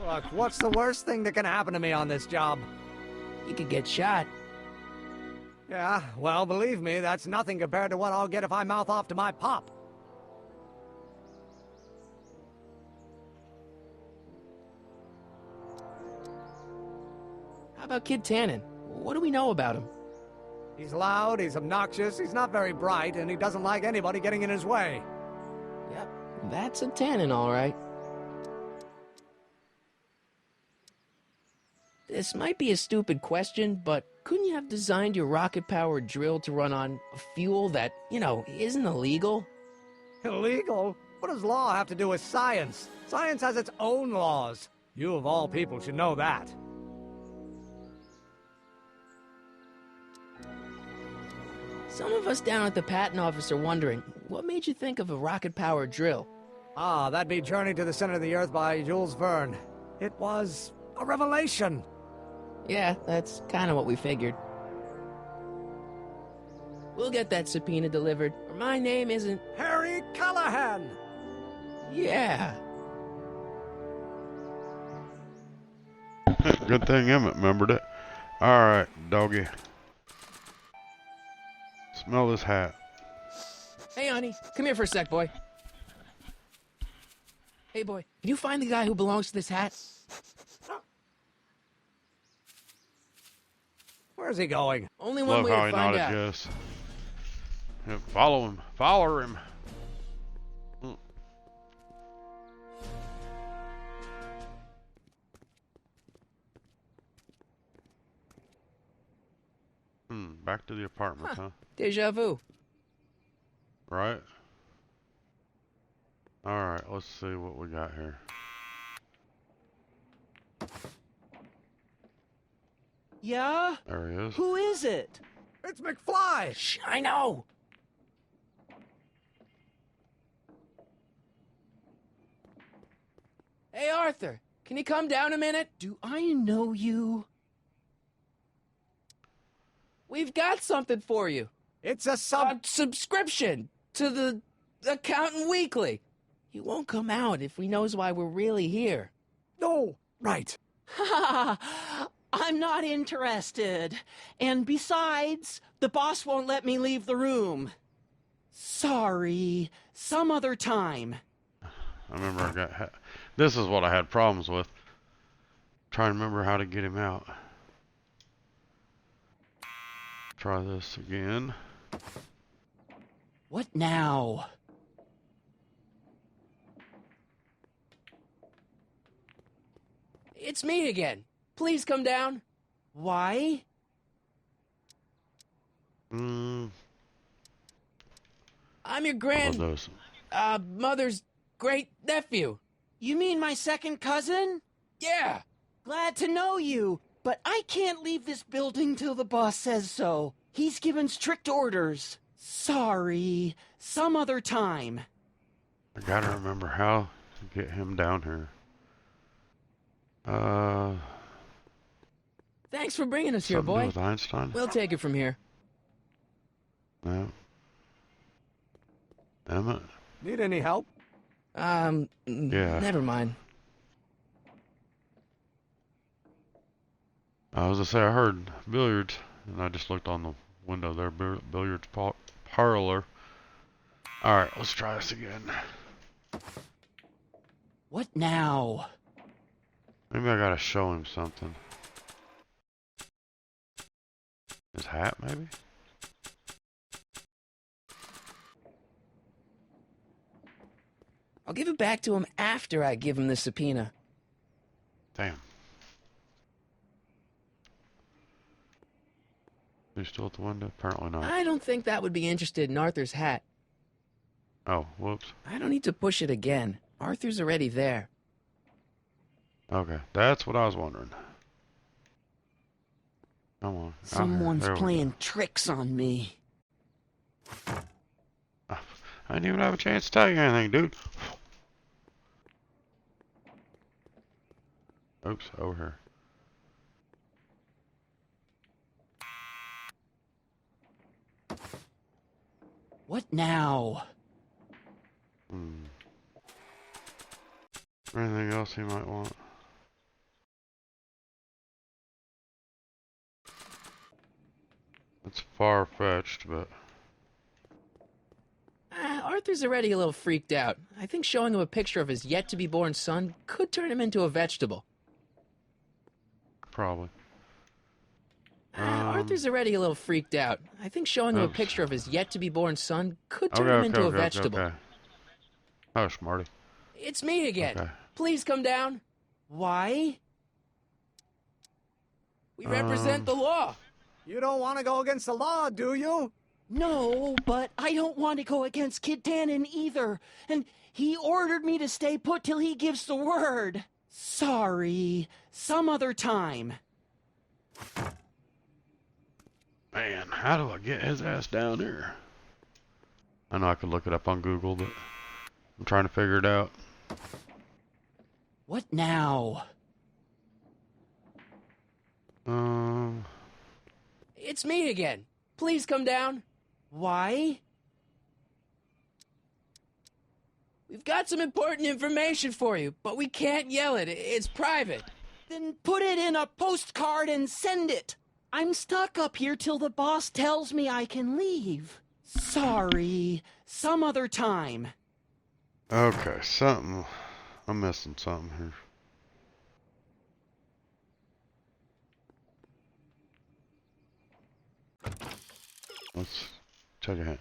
Look, what's the worst thing that can happen to me on this job? You could get shot. Yeah, well, believe me, that's nothing compared to what I'll get if I mouth off to my pop. How about Kid Tannen? What do we know about him? He's loud, he's obnoxious, he's not very bright, and he doesn't like anybody getting in his way. Yep, that's a Tannen, all right. This might be a stupid question, but couldn't you have designed your rocket-powered drill to run on a fuel that, isn't illegal? Illegal? What does law have to do with science? Science has its own laws. You, of all people, should know that. Some of us down at the patent office are wondering, what made you think of a rocket-powered drill? Ah, that'd be Journey to the Center of the Earth by Jules Verne. It was a revelation. Yeah, that's kind of what we figured. We'll get that subpoena delivered, or my name isn't... Harry Callahan! Yeah. Good thing Emmett remembered it. Alright, doggy. Smell this hat. Hey, honey, come here for a sec, boy. Hey, boy, can you find the guy who belongs to this hat? Where's he going? Only one way to find out. Yes. Yeah, follow him. Follow him. Back to the apartment, huh? Deja vu. Right? Alright, let's see what we got here. Yeah? There he is. Who is it? It's McFly! Shh, I know! Hey, Arthur, can you come down a minute? Do I know you? We've got something for you. It's a subscription to the Accountant Weekly. He won't come out if he knows why we're really here. No, right. I'm not interested. And besides, the boss won't let me leave the room. Sorry, some other time. I remember I got... This is what I had problems with. Trying to remember how to get him out. Try this again. What now? It's me again. Please come down. Why? I'm your mother's great nephew. You mean my second cousin? Yeah. Glad to know you, but I can't leave this building till the boss says so. He's given strict orders. Sorry, some other time. I gotta remember how to get him down here. Thanks for bringing us here, boy. With Einstein? We'll take it from here. No. Emmett? Need any help? Yeah. Never mind. I was gonna say I heard billiards, and I just looked on the window there, billiards parlor. Alright, let's try this again. What now? Maybe I gotta show him something. His hat, maybe? I'll give it back to him after I give him the subpoena. Damn. He's still at the window? Apparently not. I don't think that would be interested in Arthur's hat. Oh, whoops. I don't need to push it again. Arthur's already there. Okay, that's what I was wondering. Come on. Someone's playing tricks on me. I didn't even have a chance to tell you anything, dude. Oops, over here. What now? Anything else you might want? It's far-fetched, but... Arthur's already a little freaked out. I think showing him a picture of his yet-to-be-born son could turn him into a vegetable. Probably. Arthur's already a little freaked out. I think showing him a picture of his yet-to-be-born son could turn him into a vegetable. Okay. Oh, Marty. It's me again. Okay. Please come down. Why? We represent the law. You don't want to go against the law, do you? No, but I don't want to go against Kid Tannen either. And he ordered me to stay put till he gives the word. Sorry. Some other time. Man, how do I get his ass down there? I know I could look it up on Google, but I'm trying to figure it out. What now? It's me again. Please come down. Why? We've got some important information for you, but we can't yell it. It's private. Then put it in a postcard and send it. I'm stuck up here till the boss tells me I can leave. Sorry. Some other time. Okay, something. I'm missing something here. Let's take a hint.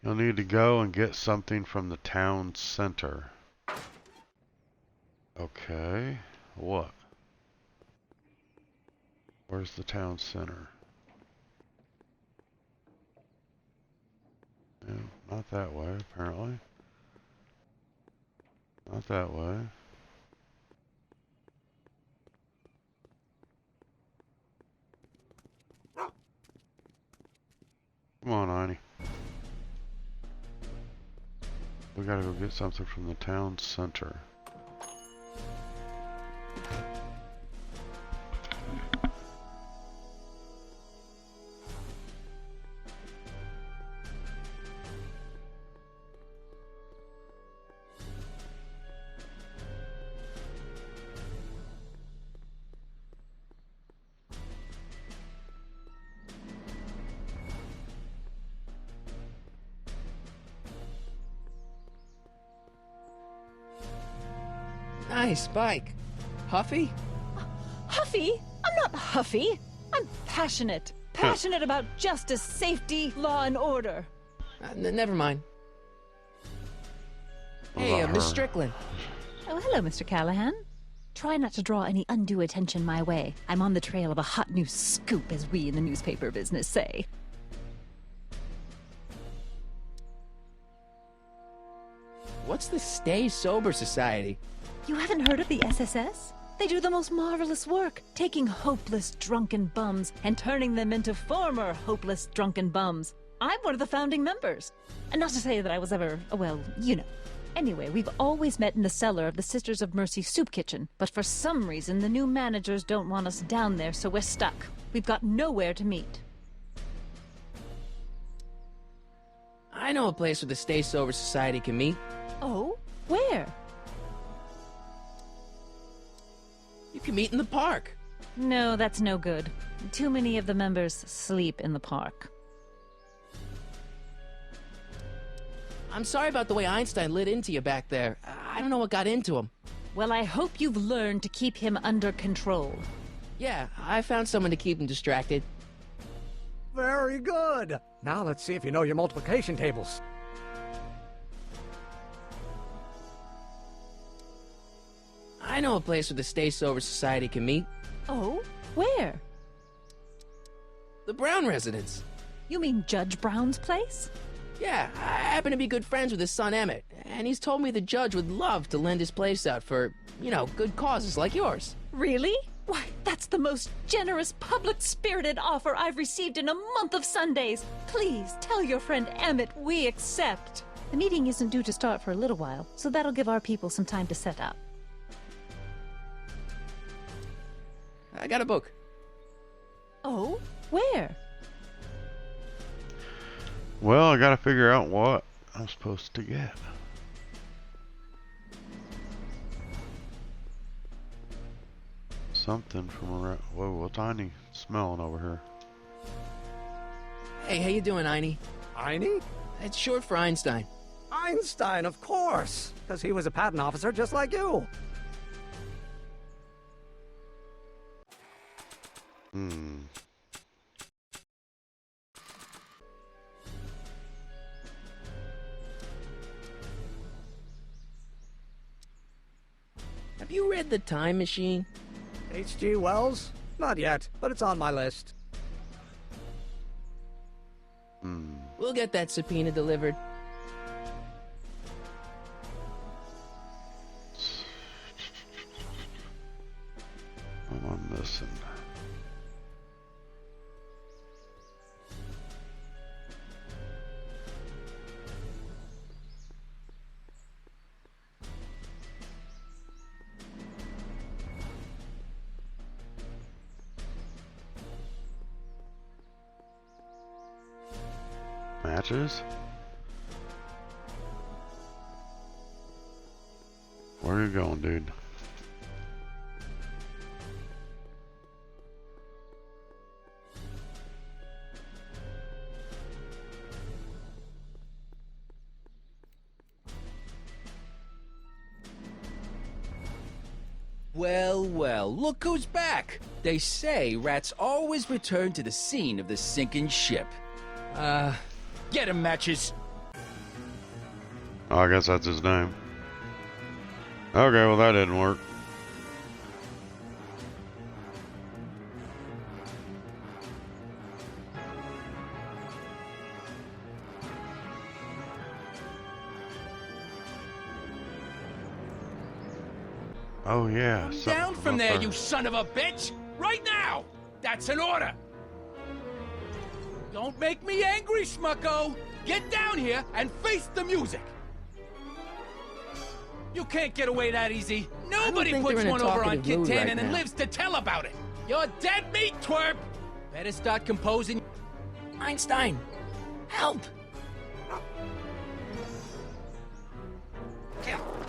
You'll need to go and get something from the town center. Okay. What? Where's the town center? Yeah, not that way, apparently. Not that way. Come on, Annie. We gotta go get something from the town center. Nice bike. Huffy? Huffy? I'm not huffy. I'm passionate. Passionate about justice, safety, law, and order. Never mind. Hey, Miss Strickland. Oh, hello, Mr. Callahan. Try not to draw any undue attention my way. I'm on the trail of a hot new scoop, as we in the newspaper business say. What's the Stay Sober Society? You haven't heard of the SSS? They do the most marvelous work, taking hopeless drunken bums and turning them into former hopeless drunken bums. I'm one of the founding members. And not to say that I was ever, well, you know. Anyway, we've always met in the cellar of the Sisters of Mercy soup kitchen, but for some reason the new managers don't want us down there, so we're stuck. We've got nowhere to meet. I know a place where the Stay Sober Society can meet. Oh? Where? You can meet in the park. No, that's no good. Too many of the members sleep in the park. I'm sorry about the way Einstein lit into you back there. I don't know what got into him. Well, I hope you've learned to keep him under control. Yeah, I found someone to keep him distracted. Very good. Now let's see if you know your multiplication tables. I know a place where the Stay Sober Society can meet. Oh? Where? The Brown residence. You mean Judge Brown's place? Yeah, I happen to be good friends with his son Emmett, and he's told me the judge would love to lend his place out for, you know, good causes like yours. Really? Why, that's the most generous, public-spirited offer I've received in a month of Sundays. Please tell your friend Emmett we accept. The meeting isn't due to start for a little while, so that'll give our people some time to set up. I got a book. Oh? Where? Well, I gotta figure out what I'm supposed to get. Something from around. Whoa, what's Tiny smelling over here? Hey, how you doing, Einie? Einie? It's short for Einstein. Einstein, of course, because he was a patent officer just like you. Have you read The Time Machine? H.G. Wells? Not yet, but it's on my list. We'll get that subpoena delivered. What am I missing? Matches? Where are you going, dude? Well, well, look who's back! They say rats always return to the scene of the sinking ship. Get him, Matches! Oh, I guess that's his name. Okay, well that didn't work. Oh yeah. Come down from there, you son of a bitch! Right now! That's an order! Don't make me angry, Smucko! Get down here and face the music! You can't get away that easy. Nobody puts one over on Kit Tannen and lives to tell about it. You're dead meat, twerp! Better start composing. Einstein! Help!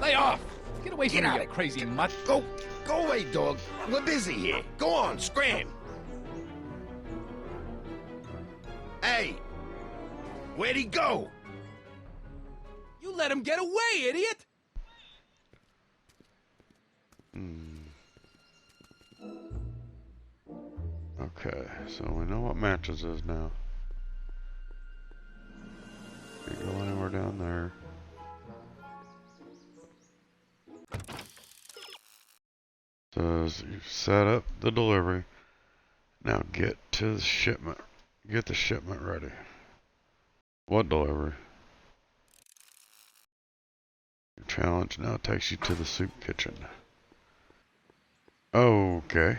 Lay off! Get away from me, you crazy mutt! Go away, dog. We're busy here. Go on, scram. Hey! Where'd he go? You let him get away, idiot! Okay, so we know what Matches is now. Can't go anywhere down there. Says you've set up the delivery. Now get to the shipment. Get the shipment ready. What delivery? Your challenge now takes you to the soup kitchen. Okay.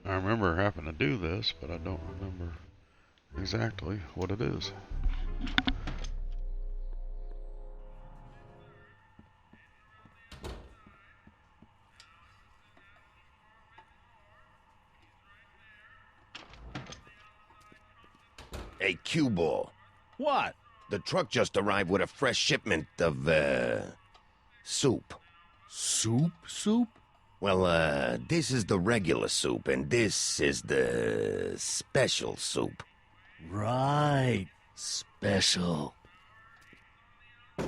I remember having to do this, but I don't remember exactly what it is. Hey, cue ball. What? The truck just arrived with a fresh shipment of, soup. Soup? Well, this is the regular soup, and this is the special soup. Right. Special. Now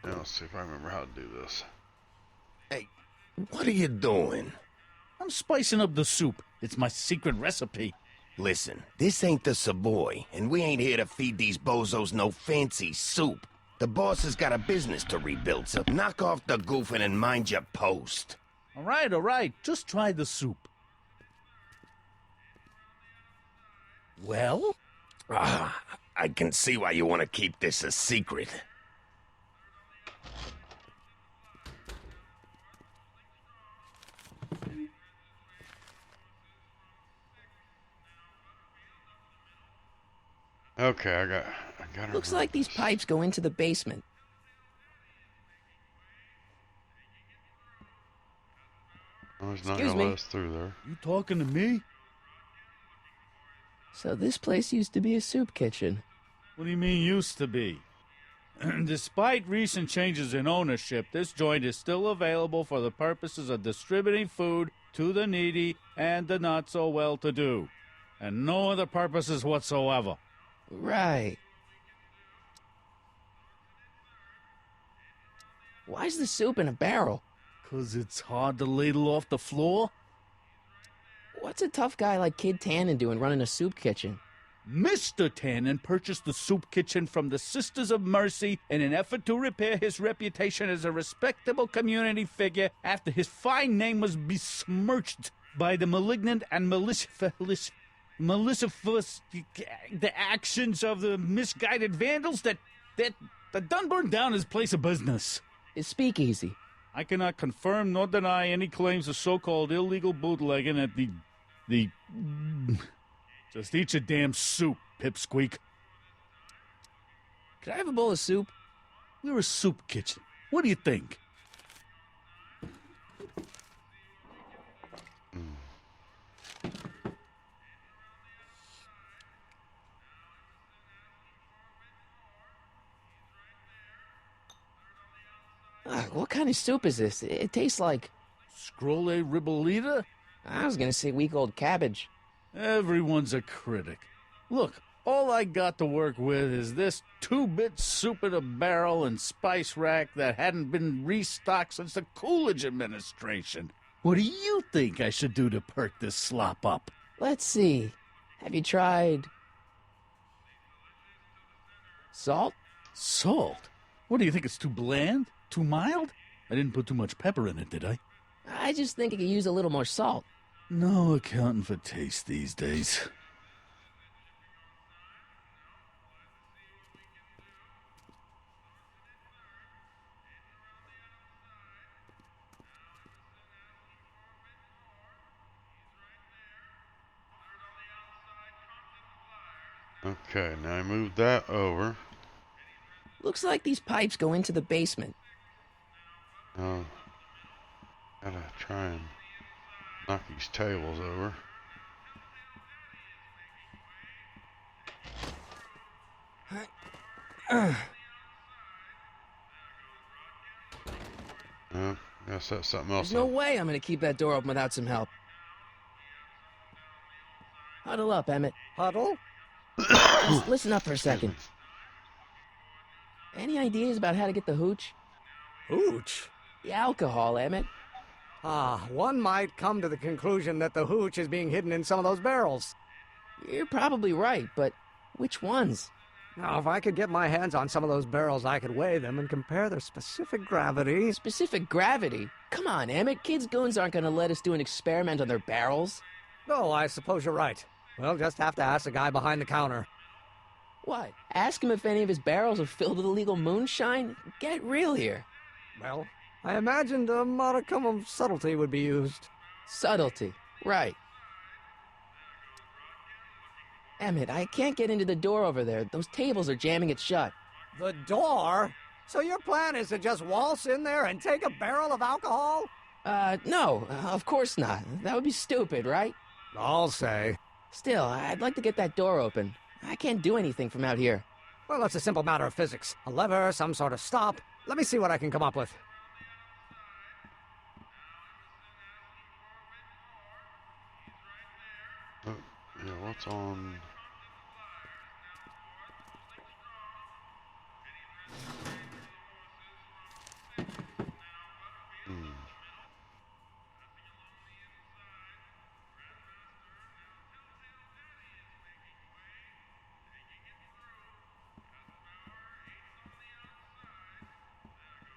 let's see if I remember how to do this. Hey, what are you doing? I'm spicing up the soup. It's my secret recipe. Listen, this ain't the Savoy, and we ain't here to feed these bozos no fancy soup. The boss has got a business to rebuild, so knock off the goofing and mind your post. All right. Just try the soup. Well? I can see why you want to keep this a secret. Okay, I got it. Looks like these pipes go into the basement. Oh, he's not Excuse gonna me. let us through there. You talking to me? So this place used to be a soup kitchen. What do you mean used to be? Despite recent changes in ownership, this joint is still available for the purposes of distributing food to the needy and the not-so-well-to-do, and no other purposes whatsoever. Right. Why's the soup in a barrel? 'Cause it's hard to ladle off the floor? What's a tough guy like Kid Tannen doing running a soup kitchen? Mr. Tannen purchased the soup kitchen from the Sisters of Mercy in an effort to repair his reputation as a respectable community figure after his fine name was besmirched by the malignant and malicious the actions of the misguided vandals that done burned down his place of business. His speakeasy. I cannot confirm nor deny any claims of so-called illegal bootlegging at the... Just eat your damn soup, pipsqueak. Could I have a bowl of soup? We're a soup kitchen. What do you think? What kind of soup is this? It tastes like... Scrolle ribolita? I was gonna say week-old cabbage. Everyone's a critic. Look, all I got to work with is this 2-bit soup in a barrel and spice rack that hadn't been restocked since the Coolidge administration. What do you think I should do to perk this slop up? Let's see. Have you tried... salt? Salt? What do you think, it's too bland? Too mild? I didn't put too much pepper in it, did I? I just think it could use a little more salt. No accounting for taste these days. Okay, now I moved that over. Looks like these pipes go into the basement. Oh, gotta try and knock these tables over. Gotta set something else There's no up. way I'm gonna keep that door open without some help. Huddle up, Emmett. Huddle? Just listen up for a second. Any ideas about how to get the hooch? Hooch? The alcohol, Emmett. One might come to the conclusion that the hooch is being hidden in some of those barrels. You're probably right, but which ones? Now, if I could get my hands on some of those barrels, I could weigh them and compare their specific gravity. Specific gravity? Come on, Emmett. Kids' goons aren't gonna let us do an experiment on their barrels. Oh, I suppose you're right. We'll just have to ask the guy behind the counter. What? Ask him if any of his barrels are filled with illegal moonshine? Get real here. Well, I imagined a modicum of subtlety would be used. Subtlety. Right. Emmett, I can't get into the door over there. Those tables are jamming it shut. The door? So your plan is to just waltz in there and take a barrel of alcohol? No, of course not. That would be stupid, right? I'll say. Still, I'd like to get that door open. I can't do anything from out here. Well, it's a simple matter of physics. A lever, some sort of stop. Let me see what I can come up with. Yeah, what's on?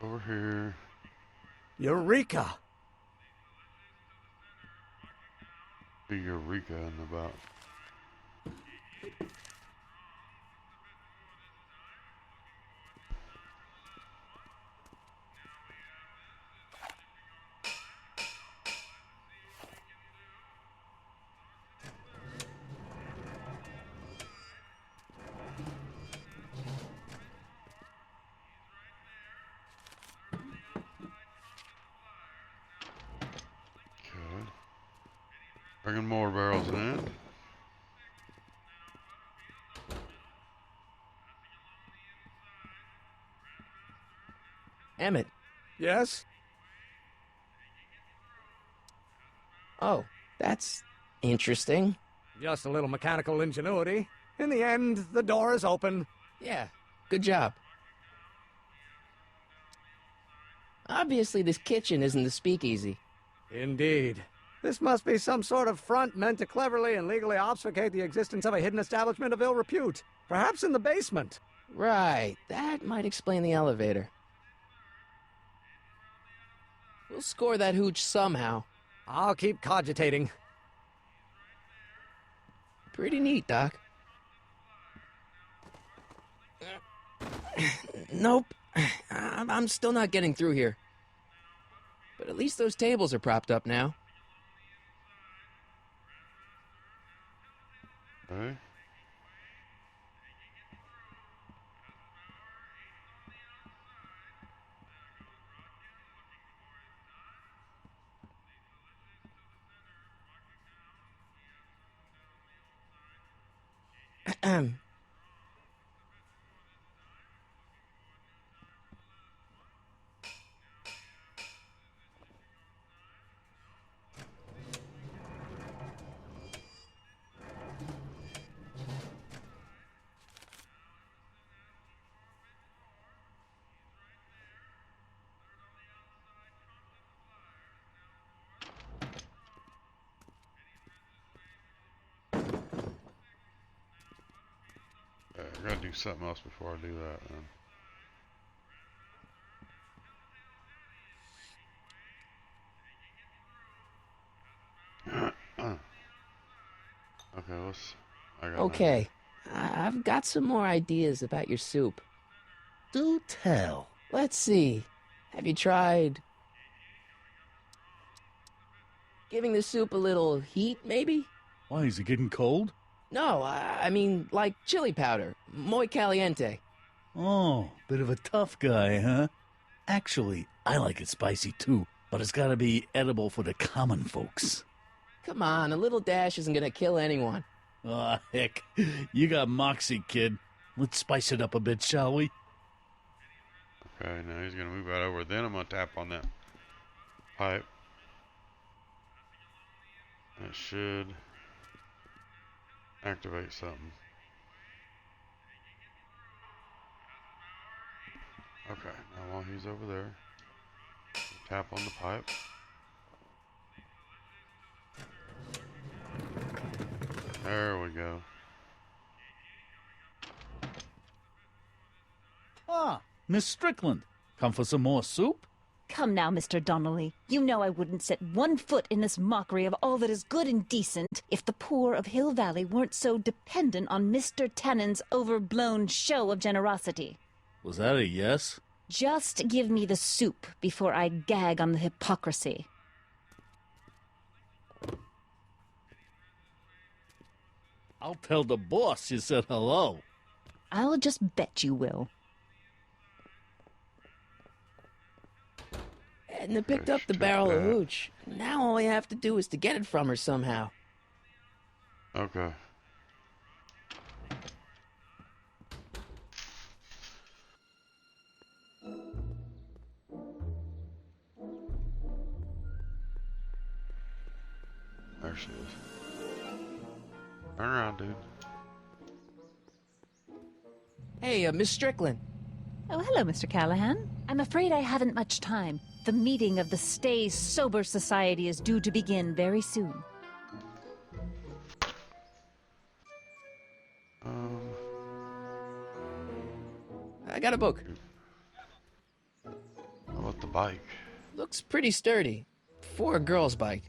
Over here. Eureka! Be Eureka in about. Bringing more barrels in. Emmett. Yes? Oh, that's interesting. Just a little mechanical ingenuity. In the end, the door is open. Yeah, good job. Obviously, this kitchen isn't the speakeasy. Indeed. This must be some sort of front meant to cleverly and legally obfuscate the existence of a hidden establishment of ill repute. Perhaps in the basement. Right, that might explain the elevator. We'll score that hooch somehow. I'll keep cogitating. Pretty neat, Doc. Nope. I'm still not getting through here. But at least those tables are propped up now. Okay. I gotta do something else before I do that then. Okay, Okay, I've got some more ideas about your soup. Do tell. Let's see. Have you tried giving the soup a little heat, maybe? Why, is it getting cold? No, I mean like chili powder. Muy caliente. Oh, bit of a tough guy, huh? Actually, I like it spicy too, but it's gotta be edible for the common folks. Come on, a little dash isn't gonna kill anyone. Aw, heck. You got moxie, kid. Let's spice it up a bit, shall we? Okay, now he's gonna move right over. Then I'm gonna tap on that pipe. That should activate something. Okay, now while he's over there, tap on the pipe. There we go. Ah, Miss Strickland. Come for some more soup? Come now, Mr. Donnelly. You know I wouldn't set one foot in this mockery of all that is good and decent if the poor of Hill Valley weren't so dependent on Mr. Tannen's overblown show of generosity. Was that a yes? Just give me the soup before I gag on the hypocrisy. I'll tell the boss you said hello. I'll just bet you will. Edna picked up the barrel of hooch. Now all I have to do is to get it from her somehow. Okay. There she is. Turn around, dude. Hey, Miss Strickland. Oh, hello, Mr. Callahan. I'm afraid I haven't much time. The meeting of the Stay Sober Society is due to begin very soon. I got a book. bike. Looks pretty sturdy. For a girl's bike.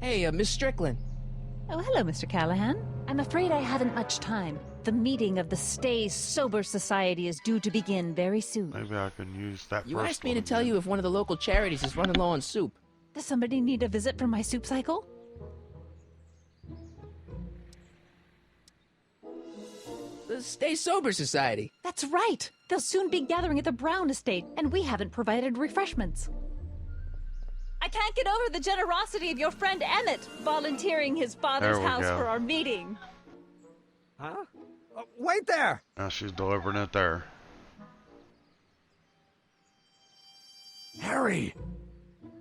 Hey, Miss Strickland. Oh, hello, Mr. Callahan. I'm afraid I haven't much time. The meeting of the Stay Sober Society is due to begin very soon. Maybe I can use that You first asked me one to tell again. you if one of the local charities is running low on soup. Does somebody need a visit from my soup cycle? The Stay Sober Society. That's right. They'll soon be gathering at the Brown estate, and we haven't provided refreshments. I can't get over the generosity of your friend Emmett volunteering his father's There we house go. for our meeting. Huh? Wait there! Now she's delivering it there. Harry!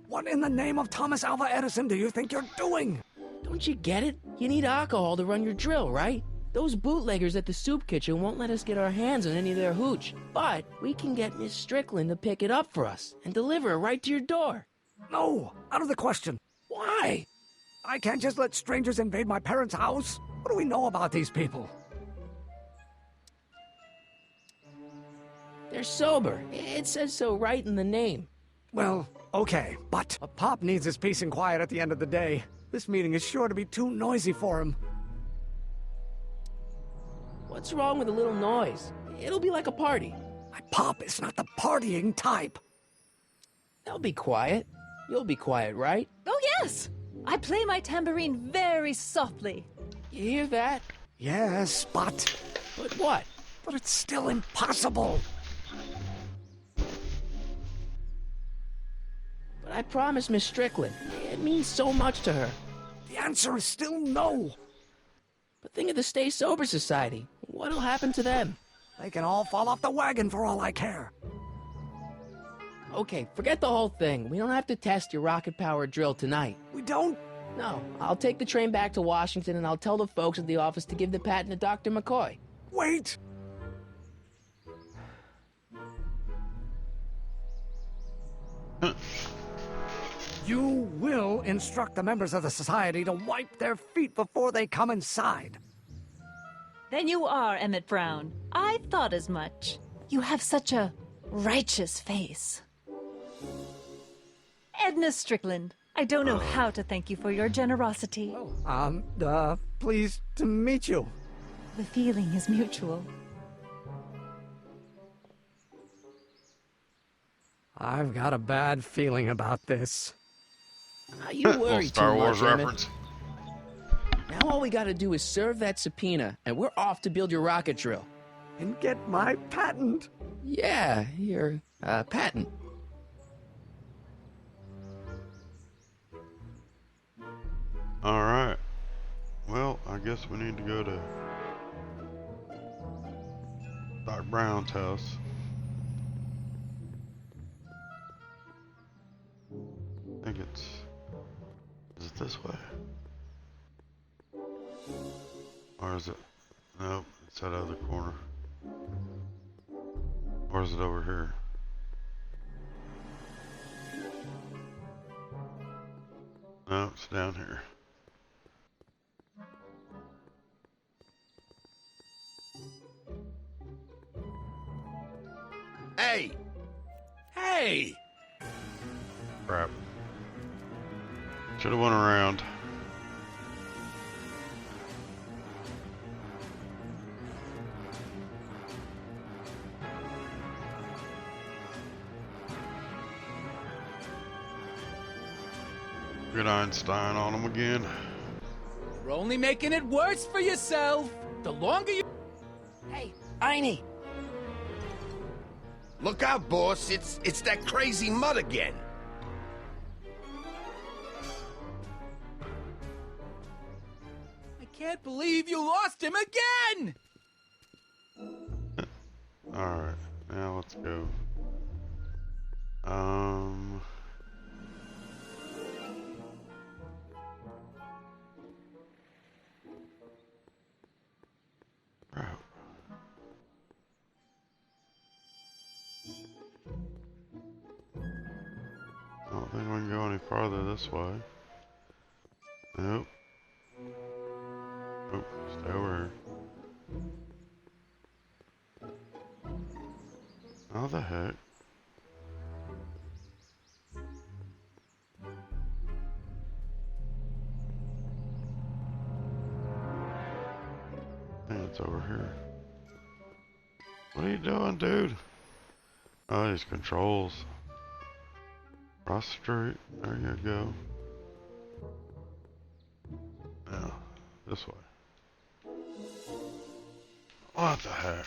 What in the name of Thomas Alva Edison do you think you're doing? Don't you get it? You need alcohol to run your drill, right? Those bootleggers at the soup kitchen won't let us get our hands on any of their hooch. But we can get Miss Strickland to pick it up for us and deliver it right to your door. No, out of the question. Why? I can't just let strangers invade my parents' house. What do we know about these people? They're sober. It says so right in the name. Well, okay, but a Pop needs his peace and quiet at the end of the day. This meeting is sure to be too noisy for him. What's wrong with a little noise? It'll be like a party. My Pop is not the partying type. They'll be quiet. You'll be quiet, right? Oh, yes! I play my tambourine very softly. You hear that? Yes, but what? But it's still impossible. But I promised Miss Strickland. It means so much to her. The answer is still no. But think of the Stay Sober Society. What'll happen to them? They can all fall off the wagon for all I care. Okay, forget the whole thing. We don't have to test your rocket-powered drill tonight. We don't? No. I'll take the train back to Washington and I'll tell the folks at the office to give the patent to Dr. McCoy. Wait! You will instruct the members of the society to wipe their feet before they come inside. Then you are Emmett Brown. I thought as much. You have such a righteous face. Edna Strickland, I don't know how to thank you for your generosity. Pleased to meet you. The feeling is mutual. I've got a bad feeling about this. You worry Star too Wars much, Emmett. reference. Now all we gotta do is serve that subpoena, and we're off to build your rocket drill. And get my patent. Yeah, your patent. Alright. Well, I guess we need to go to Doc Brown's house. I think it's... Is it this way? Or is it... Nope, it's that other corner. Or is it over here? No, it's down here. Hey! Hey! Crap. Should have went around. Good Einstein on him again. You're only making it worse for yourself. The longer you... Hey, Einie! Look out, boss. It's that crazy mud again. I can't believe you lost him again! Alright, now let's go. Crap. I don't think we can go any farther this way. Nope. Nope, stay over here. How the heck? Hey, it's over here. What are you doing, dude? Oh, these controls. Cross the street. There you go. Now, this way. What the heck?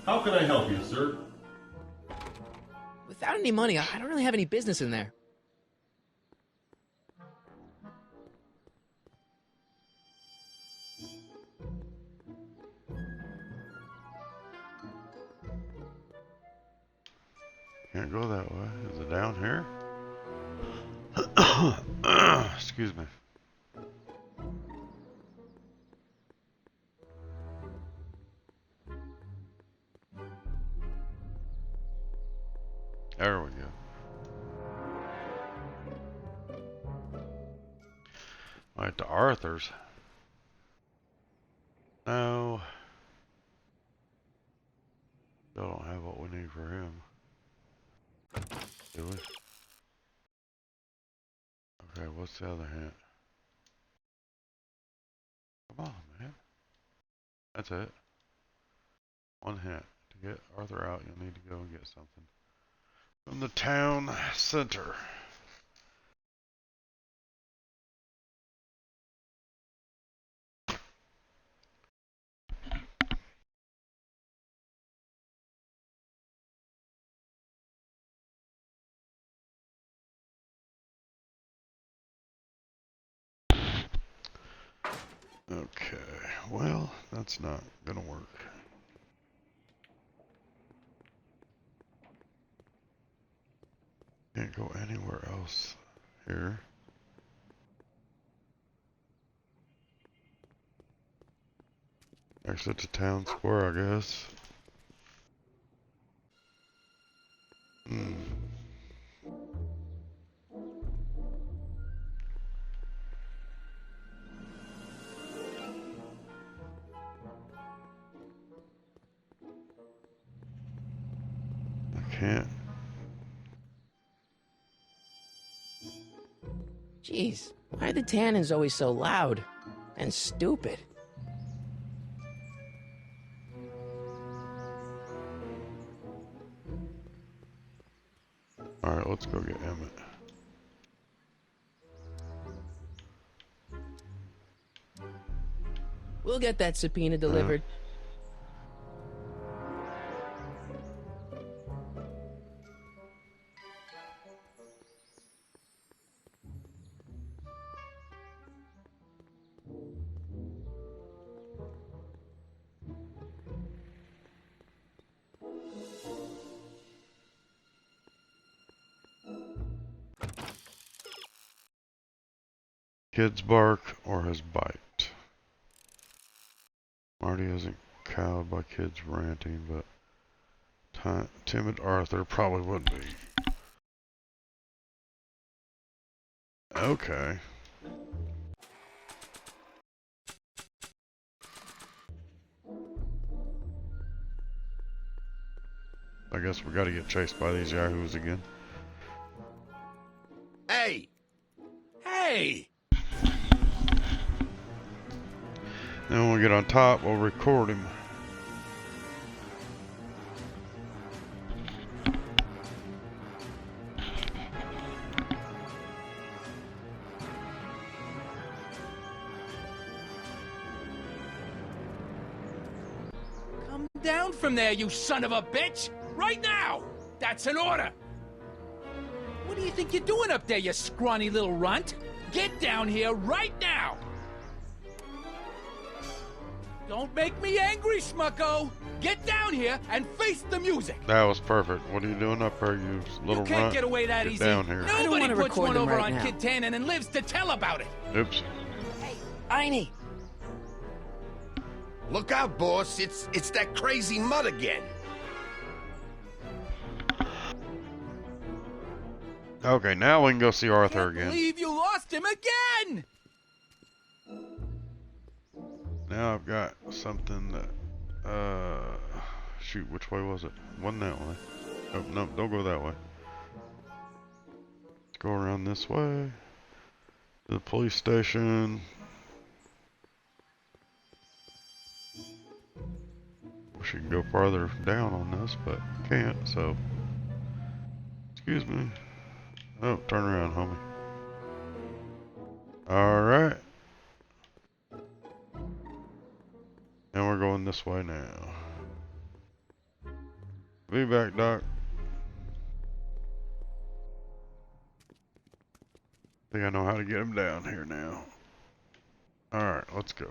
How can I help you, sir? Without any money, I don't really have any business in there. Can't go that way. Is it down here? Excuse me. There we go. Right to Arthur's. No. Still don't have what we need for him. Do we? Okay, what's the other hint? Come on, man. That's it. One hint. To get Arthur out, you'll need to go and get something from the town center. Okay, well, that's not gonna work. Can't go anywhere else here. Exit to town square, I guess. I can't. Jeez, why are the tannins always so loud and stupid? Alright, let's go get Emmett. We'll get that subpoena delivered. Kids bark or his bite. Marty isn't cowed by kids ranting, but timid Arthur probably would be. Okay. I guess we gotta get chased by these yahoos again. Hey! Hey! Then when we get on top, we'll record him. Come down from there, you son of a bitch! Right now! That's an order! What do you think you're doing up there, you scrawny little runt? Get down here right now! Don't make me angry, Smucko! Get down here and face the music! That was perfect. What are you doing up there, you little You can't runt? get away that easy. Down here. Nobody puts one over right on now. Kid Tannen and lives to tell about it. Oops. Einie! Look out, boss. It's that crazy mud again. Okay, now we can go see Arthur Can't again. believe you lost him again! Now I've got something that, shoot, which way was it? Wasn't that way. Oh, no, don't go that way. Let's go around this way. To the police station. Wish you could go farther down on this, but can't, so. Excuse me. Oh, turn around, homie. Alright. And we're going this way now. Be back, Doc. Think I know how to get him down here now. Alright, let's go.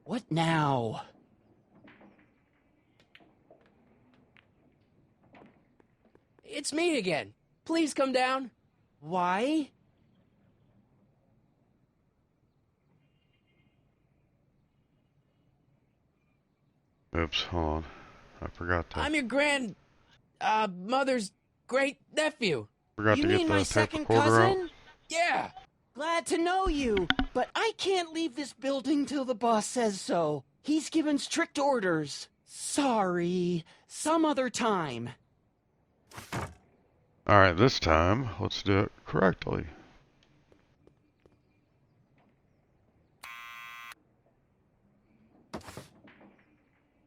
What now? It's me again. Please come down. Why? Oops, hold on. I forgot to. I'm your mother's great nephew. Forgot You to mean get my the tape second recorder cousin? out. Yeah. Glad to know you, but I can't leave this building till the boss says so. He's given strict orders. Sorry. Some other time. Alright, this time, let's do it correctly.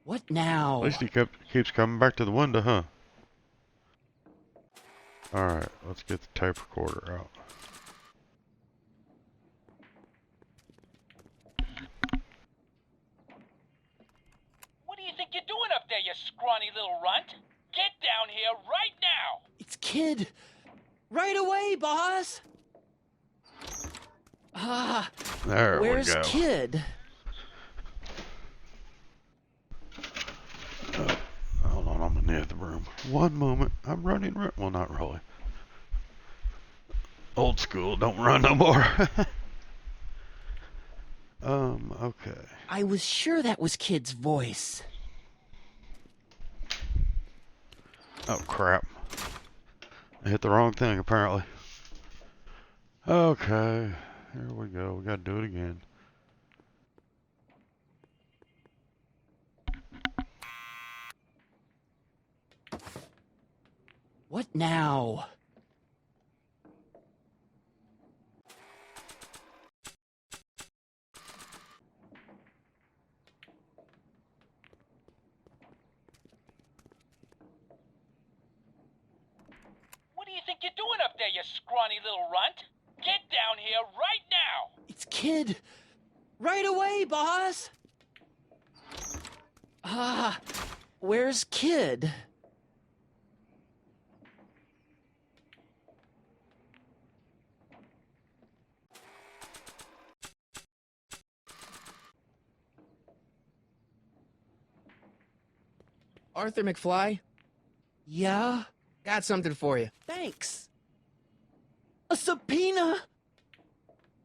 What now? At least he keeps coming back to the window, huh? Alright, let's get the tape recorder out. What do you think you're doing up there, you scrawny little runt? Get down here right now! It's Kid. Right away, boss. There Where's we go. Kid? Hold on, I'm in the other room. One moment. I'm running. Well, not really. Old school. Don't run no more. Okay. I was sure that was Kid's voice. Oh, crap. I hit the wrong thing, apparently. Okay. Here we go. We gotta do it again. What now? What do you think you're doing up there, you scrawny little runt? Get down here right now! It's Kid. Right away, boss. Where's Kid? Arthur McFly? Yeah? Got something for you. Thanks. A subpoena?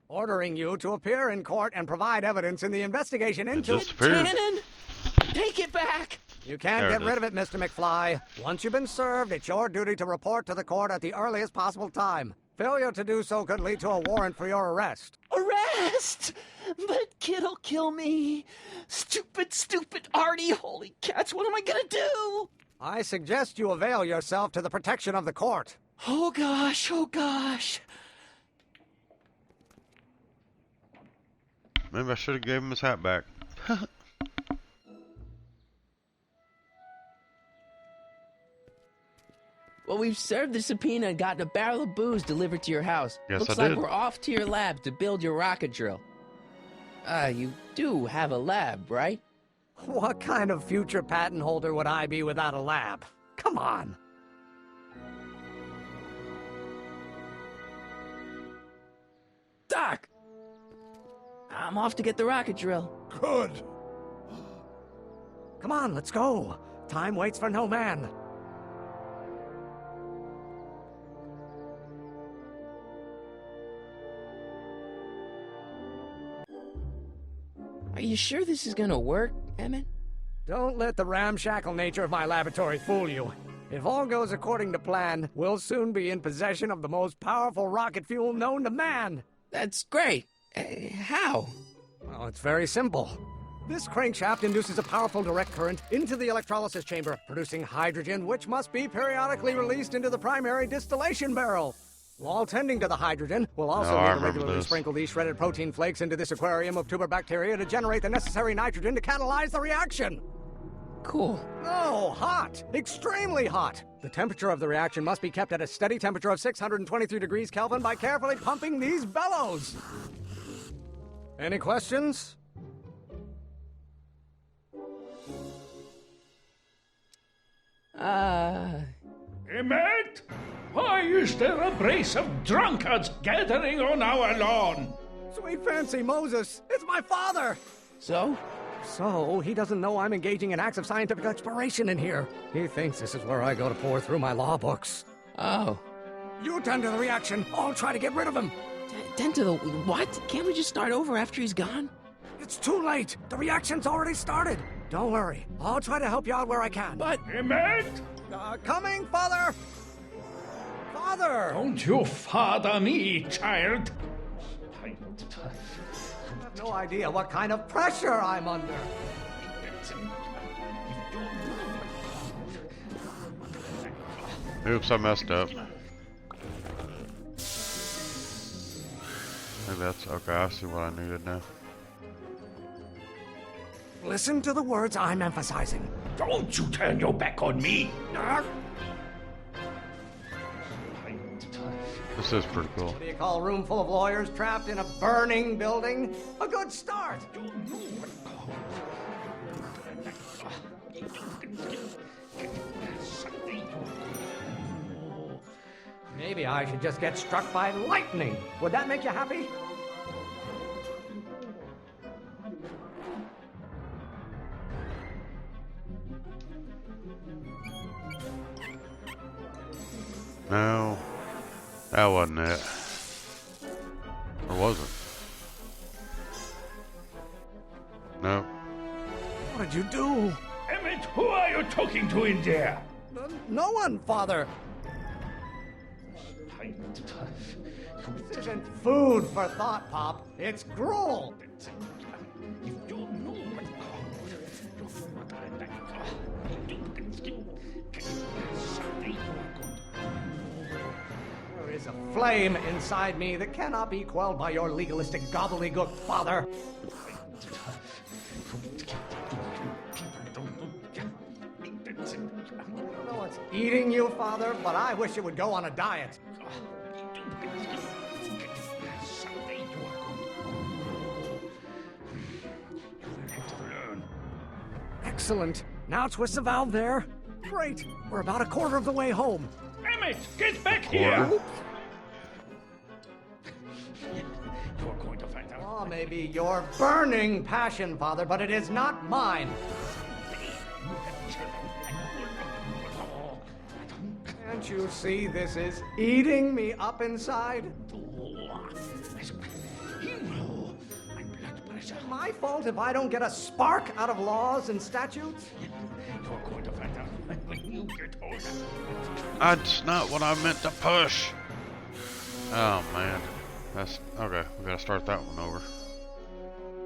Ordering you to appear in court and provide evidence in the investigation into... Tannen? Take it back! You can't get rid of it, Mr. McFly. Once you've been served, it's your duty to report to the court at the earliest possible time. Failure to do so could lead to a warrant for your arrest. Arrest! But Kid'll kill me. Stupid, stupid Artie. Holy cats, what am I gonna do? I suggest you avail yourself to the protection of the court. Oh gosh, oh gosh. Maybe I should have gave him his hat back. Well, we've served the subpoena and gotten a barrel of booze delivered to your house. Yes, Looks I like did. we're off to your lab to build your rocket drill. You do have a lab, right? What kind of future patent holder would I be without a lab? Come on. Doc! I'm off to get the rocket drill. Good. Come on, let's go. Time waits for no man. Are you sure this is gonna work, Emmett? Don't let the ramshackle nature of my laboratory fool you. If all goes according to plan, we'll soon be in possession of the most powerful rocket fuel known to man. That's great. How? Well, it's very simple. This crankshaft induces a powerful direct current into the electrolysis chamber, producing hydrogen, which must be periodically released into the primary distillation barrel. While tending to the hydrogen, we'll also need to regularly sprinkle these shredded protein flakes into this aquarium of tuber bacteria to generate the necessary nitrogen to catalyze the reaction. Cool. Oh, hot! Extremely hot! The temperature of the reaction must be kept at a steady temperature of 623 degrees Kelvin by carefully pumping these bellows. Any questions? Emmett? Why is there a brace of drunkards gathering on our lawn? Sweet fancy Moses, it's my father! So? So, he doesn't know I'm engaging in acts of scientific exploration in here. He thinks this is where I go to pour through my law books. Oh. You tend to the reaction. I'll try to get rid of him. Tend to the what? Can't we just start over after he's gone? It's too late. The reaction's already started. Don't worry. I'll try to help you out where I can. But... Emmett? Coming, Father! Father! Don't you father me, child. You have no idea what kind of pressure I'm under. Oops, I messed up. Maybe that's okay. I see what I needed now. Listen to the words I'm emphasizing. Don't you turn your back on me. This is pretty cool. What do you call a room full of lawyers trapped in a burning building? A good start. Maybe I should just get struck by lightning. Would that make you happy? No, that wasn't it. Or was it? No. What did you do? Emmett, who are you talking to in there? No one, Father. This isn't food for thought, Pop. It's gruel. There is a flame inside me that cannot be quelled by your legalistic gobbledygook, Father. I don't know what's eating you, Father, but I wish you would go on a diet. Excellent. Now twist the valve there. Great. We're about a quarter of the way home. Emmett, get back here! You're going to find out. Oh, maybe your burning passion, Father, but it is not mine. Can't you see this is eating me up inside? My fault if I don't get a spark out of laws and statutes? You're going to find out when you get older. That's not what I meant to push. Oh man, that's okay. We gotta start that one over.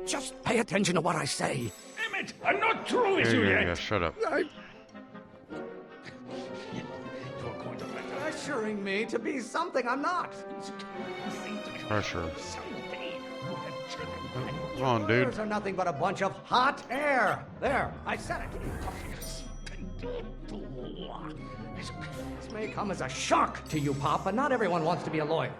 Just pay attention to what I say. Emmett, I'm not through with you yet. Yeah, shut up. Pressuring me to be something I'm not. Pressure. Come on, dude. Lawyers are nothing but a bunch of hot air. There, I said it. This may come as a shock to you, Pop, but not everyone wants to be a lawyer.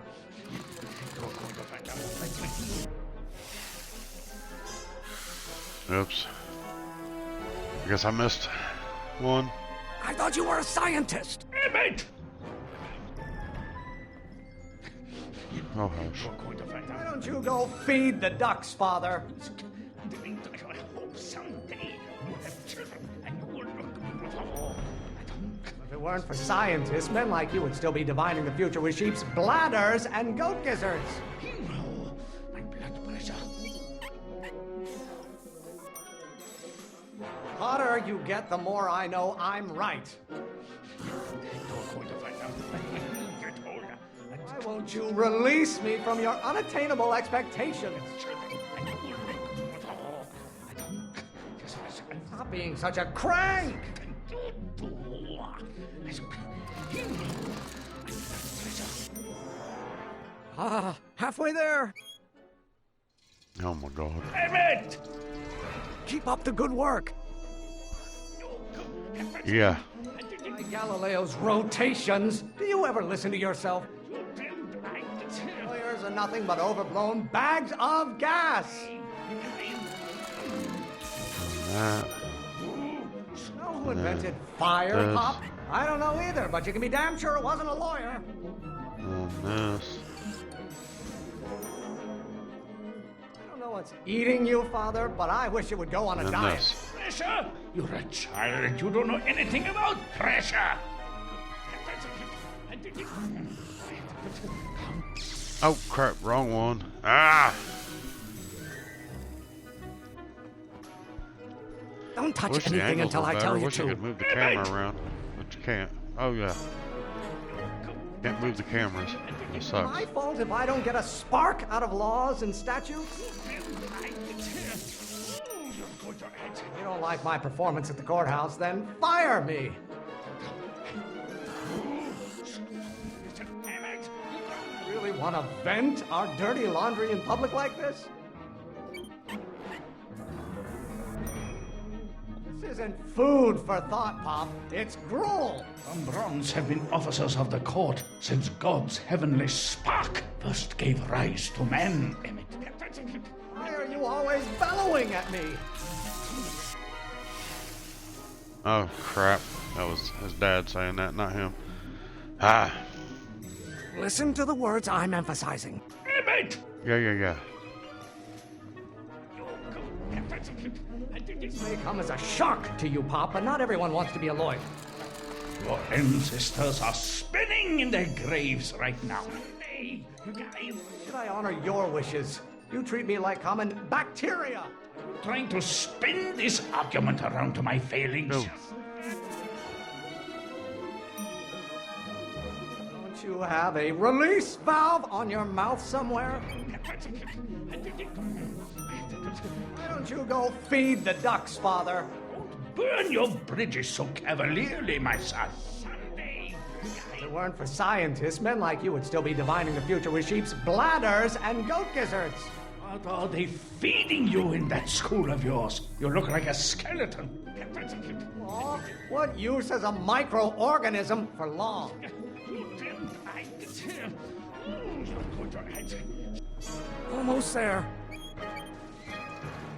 Oops. I guess I missed one. I thought you were a scientist. Emmett! Oh, hush. Why don't you go feed the ducks, Father? I hope someday you have children and you will look. If it weren't for scientists, men like you would still be divining the future with sheep's bladders and goat gizzards. Hero, my blood pressure. The hotter you get, the more I know I'm right. Won't you release me from your unattainable expectations? Stop being such a crank! Ah, halfway there. Oh my god. Emmett! Keep up the good work. Yeah. By Galileo's rotations. Do you ever listen to yourself? Lawyers are nothing but overblown bags of gas. Know who invented fire, Pop? I don't know either, but you can be damn sure it wasn't a lawyer. This. I don't know what's eating you, Father, but I wish you would go on a diet. Pressure? You're a child. You don't know anything about pressure. Oh crap, wrong one. Ah! Don't touch anything until I tell you wish to. you could move the camera around, but you can't. Oh yeah. Can't move the cameras. It sucks. My fault if I don't get a spark out of laws and statutes? You don't like my performance at the courthouse, then fire me. Really want to vent our dirty laundry in public like this? This isn't food for thought, Pop. It's gruel. Umbrons have been officers of the court since God's heavenly spark first gave rise to man, Emmett. Why are you always bellowing at me? Oh crap. That was his dad saying that, not him. Ah. Listen to the words I'm emphasizing. Emmett! Yeah. This may come as a shock to you, Pop, but not everyone wants to be a lawyer. Your ancestors are spinning in their graves right now. Should I honor your wishes? You treat me like common bacteria. Trying to spin this argument around to my failings. No. Don't you have a release valve on your mouth somewhere? Why don't you go feed the ducks, Father? Burn your bridges so cavalierly, my son. If it weren't for scientists, men like you would still be divining the future with sheep's bladders and goat gizzards. What are they feeding you in that school of yours? You look like a skeleton. Oh, what use is a microorganism for long? Almost there.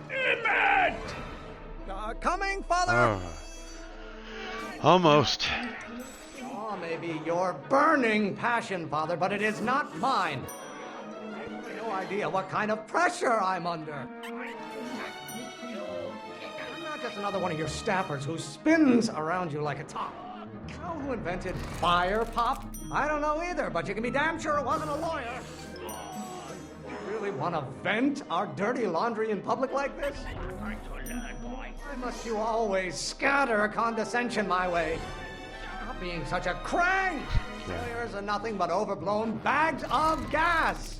Emmett! Coming, Father? Almost. Oh, maybe your burning passion, Father, but it is not mine. I have no idea what kind of pressure I'm under. I'm not just another one of your staffers who spins around you like a top. Know who invented fire, Pop? I don't know either, but you can be damn sure it wasn't a lawyer. You really want to vent our dirty laundry in public like this? Why must you always scatter condescension my way? Stop being such a crank! Lawyers are nothing but overblown bags of gas!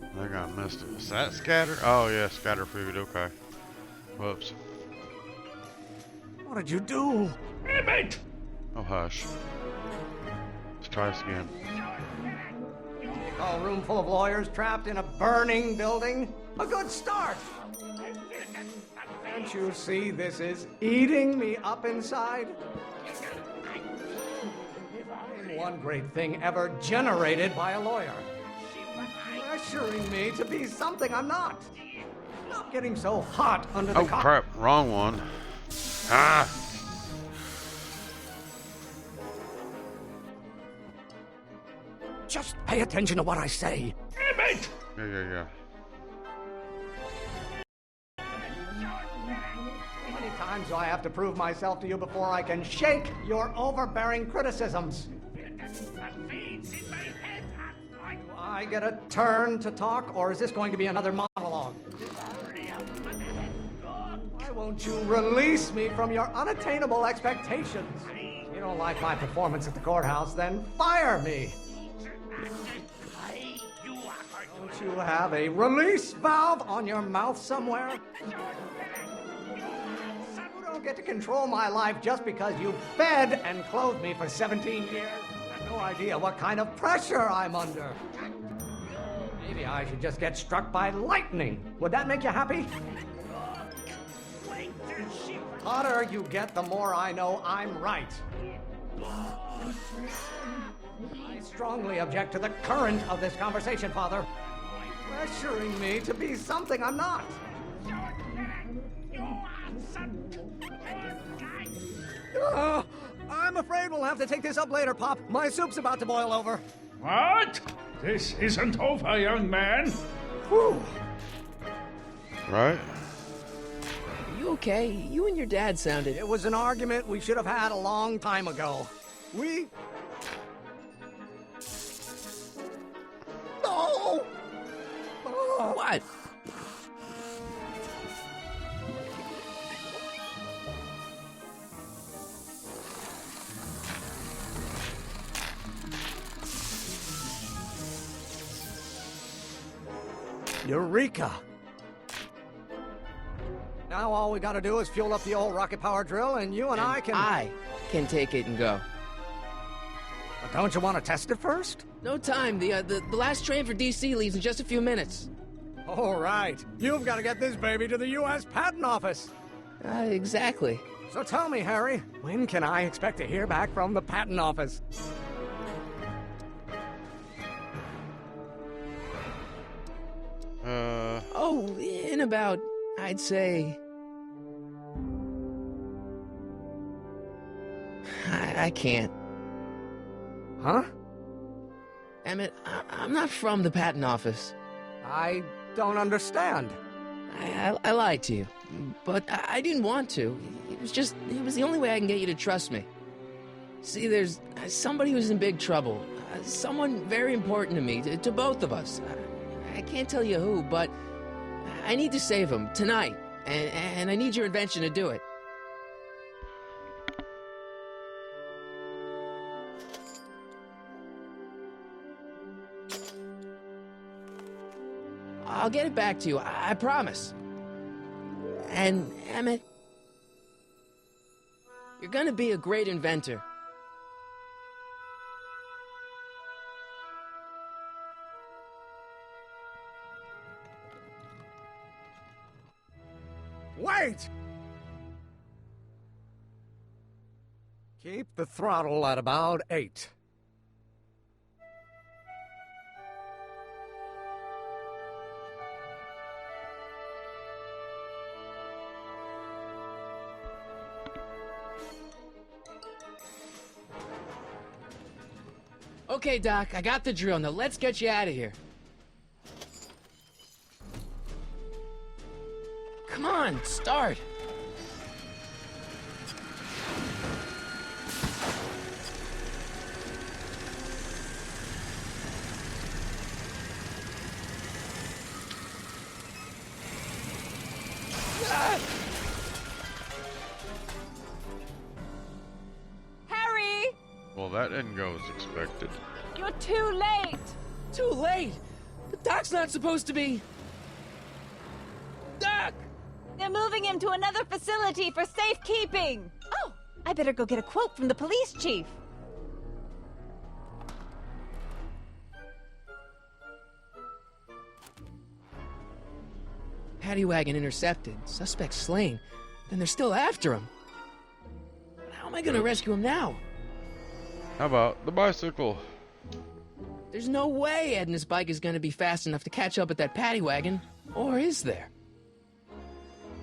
I think I missed it. Is that scatter? Oh yeah, scatter food, okay. Whoops. What did you do? Emmett! Oh hush. Let's try this again. You call a room full of lawyers trapped in a burning building? A good start! Can't you see this is eating me up inside? Name one great thing ever generated by a lawyer. Pressuring me to be something I'm not. Stop getting so hot under the Oh crap, wrong one. Ah! Just pay attention to what I say. Emmett! Yeah. How many times do I have to prove myself to you before I can shake your overbearing criticisms? Do I get a turn to talk, or is this going to be another monologue? Why won't you release me from your unattainable expectations? If you don't like my performance at the courthouse, then fire me. Don't you have a release valve on your mouth somewhere? You don't get to control my life just because you fed and clothed me for 17 years. I have no idea what kind of pressure I'm under. Maybe I should just get struck by lightning. Would that make you happy? The hotter you get, the more I know I'm right. I strongly object to the current of this conversation, Father. Pressuring me to be something I'm not. I'm afraid we'll have to take this up later, Pop. My soup's about to boil over. What? This isn't over, young man. Whew. Right? Are you okay? You and your dad sounded... It was an argument we should have had a long time ago. We... No! Oh. What? Eureka! Now all we gotta do is fuel up the old rocket power drill and you and I can take it and go. But don't you want to test it first? No time. The last train for DC leaves in just a few minutes. All right. You've got to get this baby to the U.S. Patent Office. Exactly. So tell me, Harry, when can I expect to hear back from the Patent Office? Oh, in about, I'd say... I can't. Huh? Emmett, I'm not from the patent office. I don't understand. I lied to you, but I didn't want to. It was the only way I can get you to trust me. See, there's somebody who's in big trouble. Someone very important to me, to both of us. I can't tell you who, but I need to save him tonight, and I need your invention to do it. I'll get it back to you, I promise. And, Emmett, you're gonna be a great inventor. Wait! Keep the throttle at about 8. Okay, Doc, I got the drill. Now let's get you out of here. Come on, start. Harry! Well, that didn't go as expected. You're too late! Too late? The Doc's not supposed to be... Doc! They're moving him to another facility for safekeeping! Oh, I better go get a quote from the police chief. Paddy wagon intercepted. Suspect slain. Then they're still after him. How am I gonna rescue him now? How about the bicycle? There's no way Ed and his bike is gonna be fast enough to catch up with that paddy wagon. Or is there?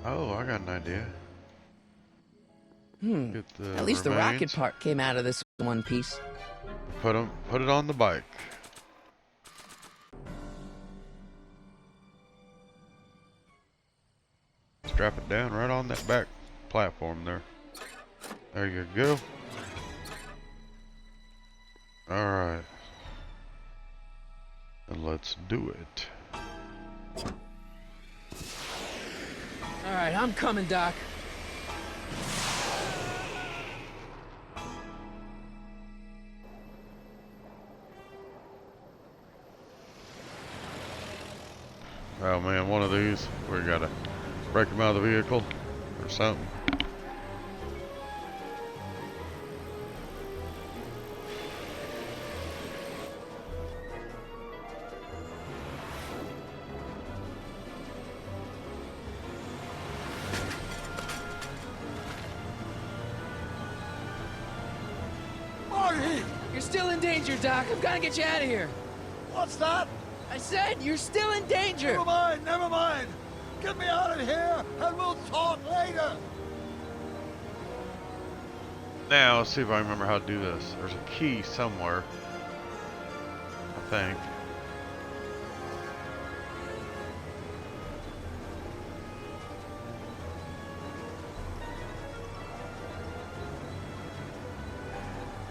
Oh, I got an idea. Get the At least the rocket remains. part came out of this one piece. Put it on the bike. Strap it down right on that back platform there. There you go. Alright. And let's do it. Alright, I'm coming, Doc. Oh man, one of these. We gotta break him out of the vehicle or something. Marty! You're still in danger, Doc. I've got to get you out of here. What's that? I said you're still in danger. Never mind, never mind. Get me out of here, and we'll talk later. Now, let's see if I remember how to do this. There's a key somewhere, I think.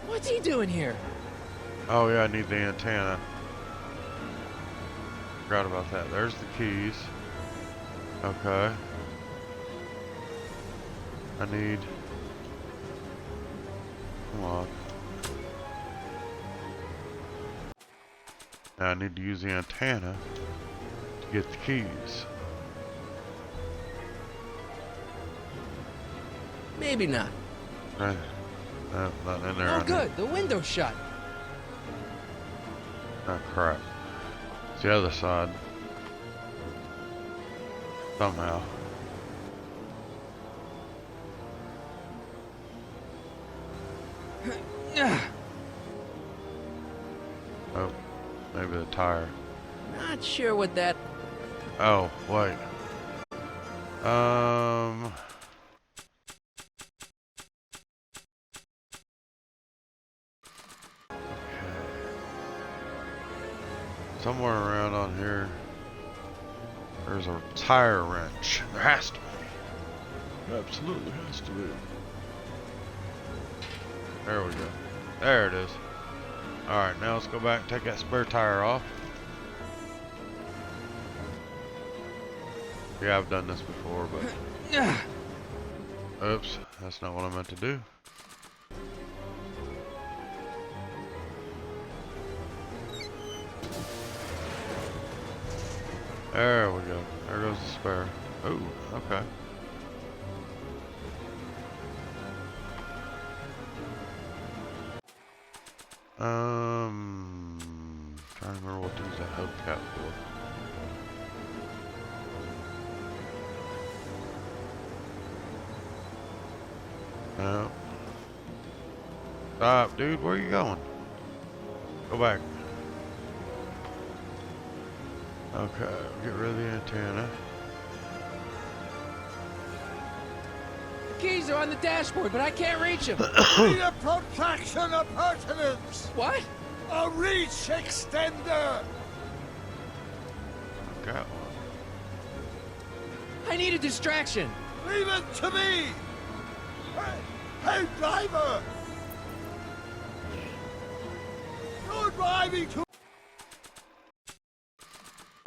What's he doing here? Oh yeah, I need the antenna. Forgot about that. There's the keys. Okay. I need... Come on. Now I need to use the antenna to get the keys. Maybe not. Right. No, nothing in there. Oh, good. The window's shut. Oh crap. It's the other side. Somehow. Oh, maybe the tire. Not sure what that... Oh, wait. Somewhere around on here, there's a tire wrench. There has to be. Absolutely has to be. There we go. There it is. Alright, now let's go back and take that spare tire off. Yeah, I've done this before, but... Oops, that's not what I meant to do. There we go. There goes the spare. Ooh, okay. Trying to remember what to use that hubcap for. No. Stop, dude. Where are you going? Go back. Okay, get rid of the antenna. The keys are on the dashboard, but I can't reach them. Need a protraction appurtenance. What? A reach extender. Got one. I need a distraction. Leave it to me. Hey, driver. You're driving too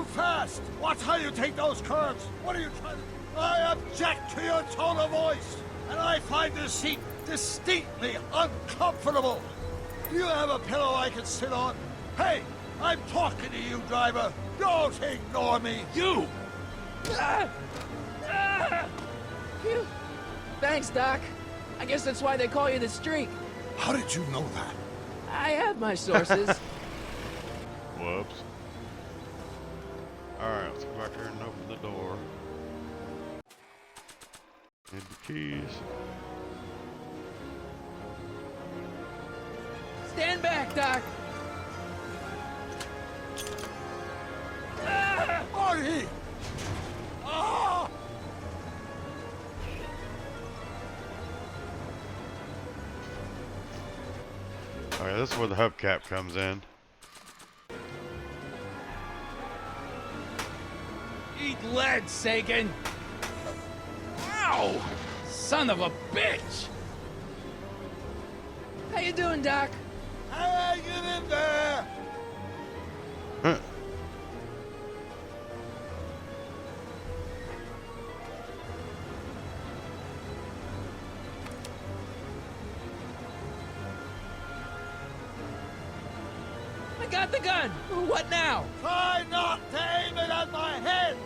fast. Watch how you take those curves. What are you trying to do? I object to your tone of voice, and I find this seat distinctly uncomfortable. Do you have a pillow I can sit on? Hey, I'm talking to you, driver. Don't ignore me. You! Phew. Thanks, Doc. I guess that's why they call you the Streak. How did you know that? I have my sources. Whoops. Alright, let's go back here and open the door. Need the keys. Stand back, Doc. Marty! Ah! Alright, this is where the hubcap comes in. Eat lead, Sagan! Ow! Son of a bitch! How you doing, Doc? Hang it in there! Huh. I got the gun! What now? Try not to aim it at my head!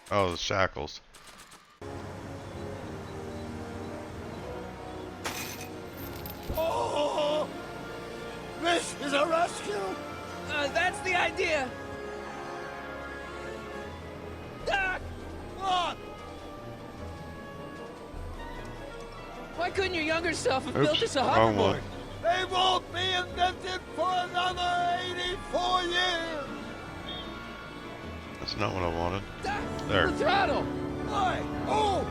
Oh, the shackles. Oh! This is a rescue! That's the idea! Doc! What? Why couldn't your younger self have Oops, built us a wrong one. hoverboard? They won't be invented for another 84 years! That's not what I wanted. Doc, There. the throttle! Why? Oh!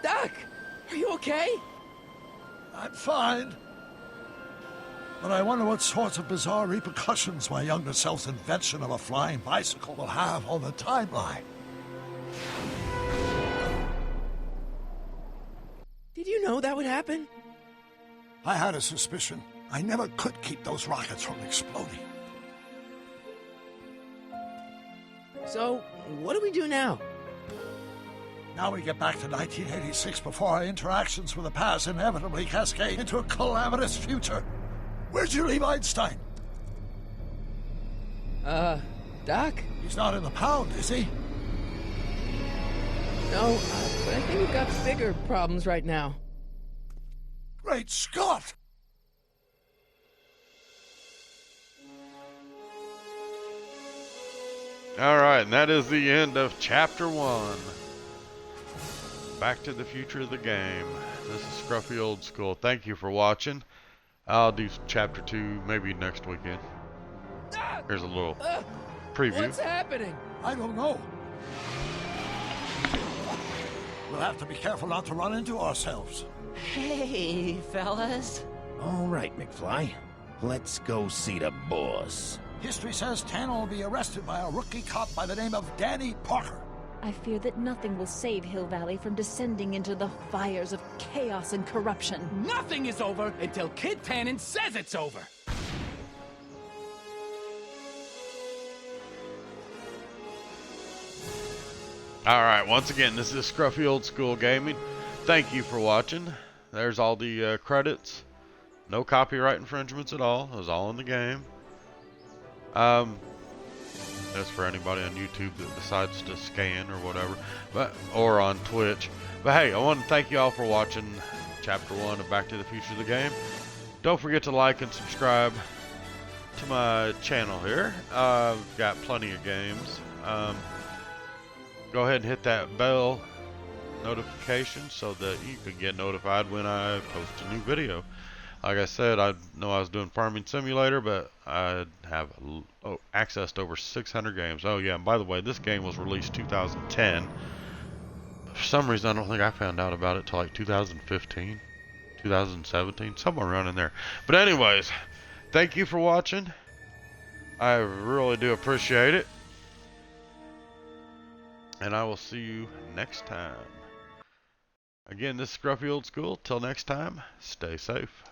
Doc! Are you okay? I'm fine. But I wonder what sorts of bizarre repercussions my younger self's invention of a flying bicycle will have on the timeline. Did you know that would happen? I had a suspicion. I never could keep those rockets from exploding. So, what do we do now? Now we get back to 1986 before our interactions with the past inevitably cascade into a calamitous future. Where'd you leave Einstein? Doc? He's not in the pound, is he? No, but I think we've got bigger problems right now. Great Scott! Alright, and that is the end of Chapter 1. Back to the future of the game. This is Scruffy Old School. Thank you for watching. I'll do Chapter 2 maybe next weekend. Here's a little preview. What's happening? I don't know. We'll have to be careful not to run into ourselves. Hey, fellas. All right, McFly. Let's go see the boss. History says Tanner will be arrested by a rookie cop by the name of Danny Parker. I fear that nothing will save Hill Valley from descending into the fires of chaos and corruption. Nothing is over until Kid Tannen says it's over. Alright, once again, this is Scruffy Old School Gaming. Thank you for watching. There's all the credits. No copyright infringements at all. It was all in the game. That's for anybody on YouTube that decides to scan or whatever, or on Twitch. But hey, I want to thank you all for watching Chapter 1 of Back to the Future of the Game. Don't forget to like and subscribe to my channel here. I've got plenty of games. Go ahead and hit that bell notification so that you can get notified when I post a new video. Like I said, I know I was doing Farming Simulator, but I have access to over 600 games. Oh yeah, and by the way, this game was released 2010. For some reason, I don't think I found out about it till like 2015, 2017, somewhere around in there. But anyways, thank you for watching. I really do appreciate it. And I will see you next time. Again, this is Scruffy Old School. Till next time, stay safe.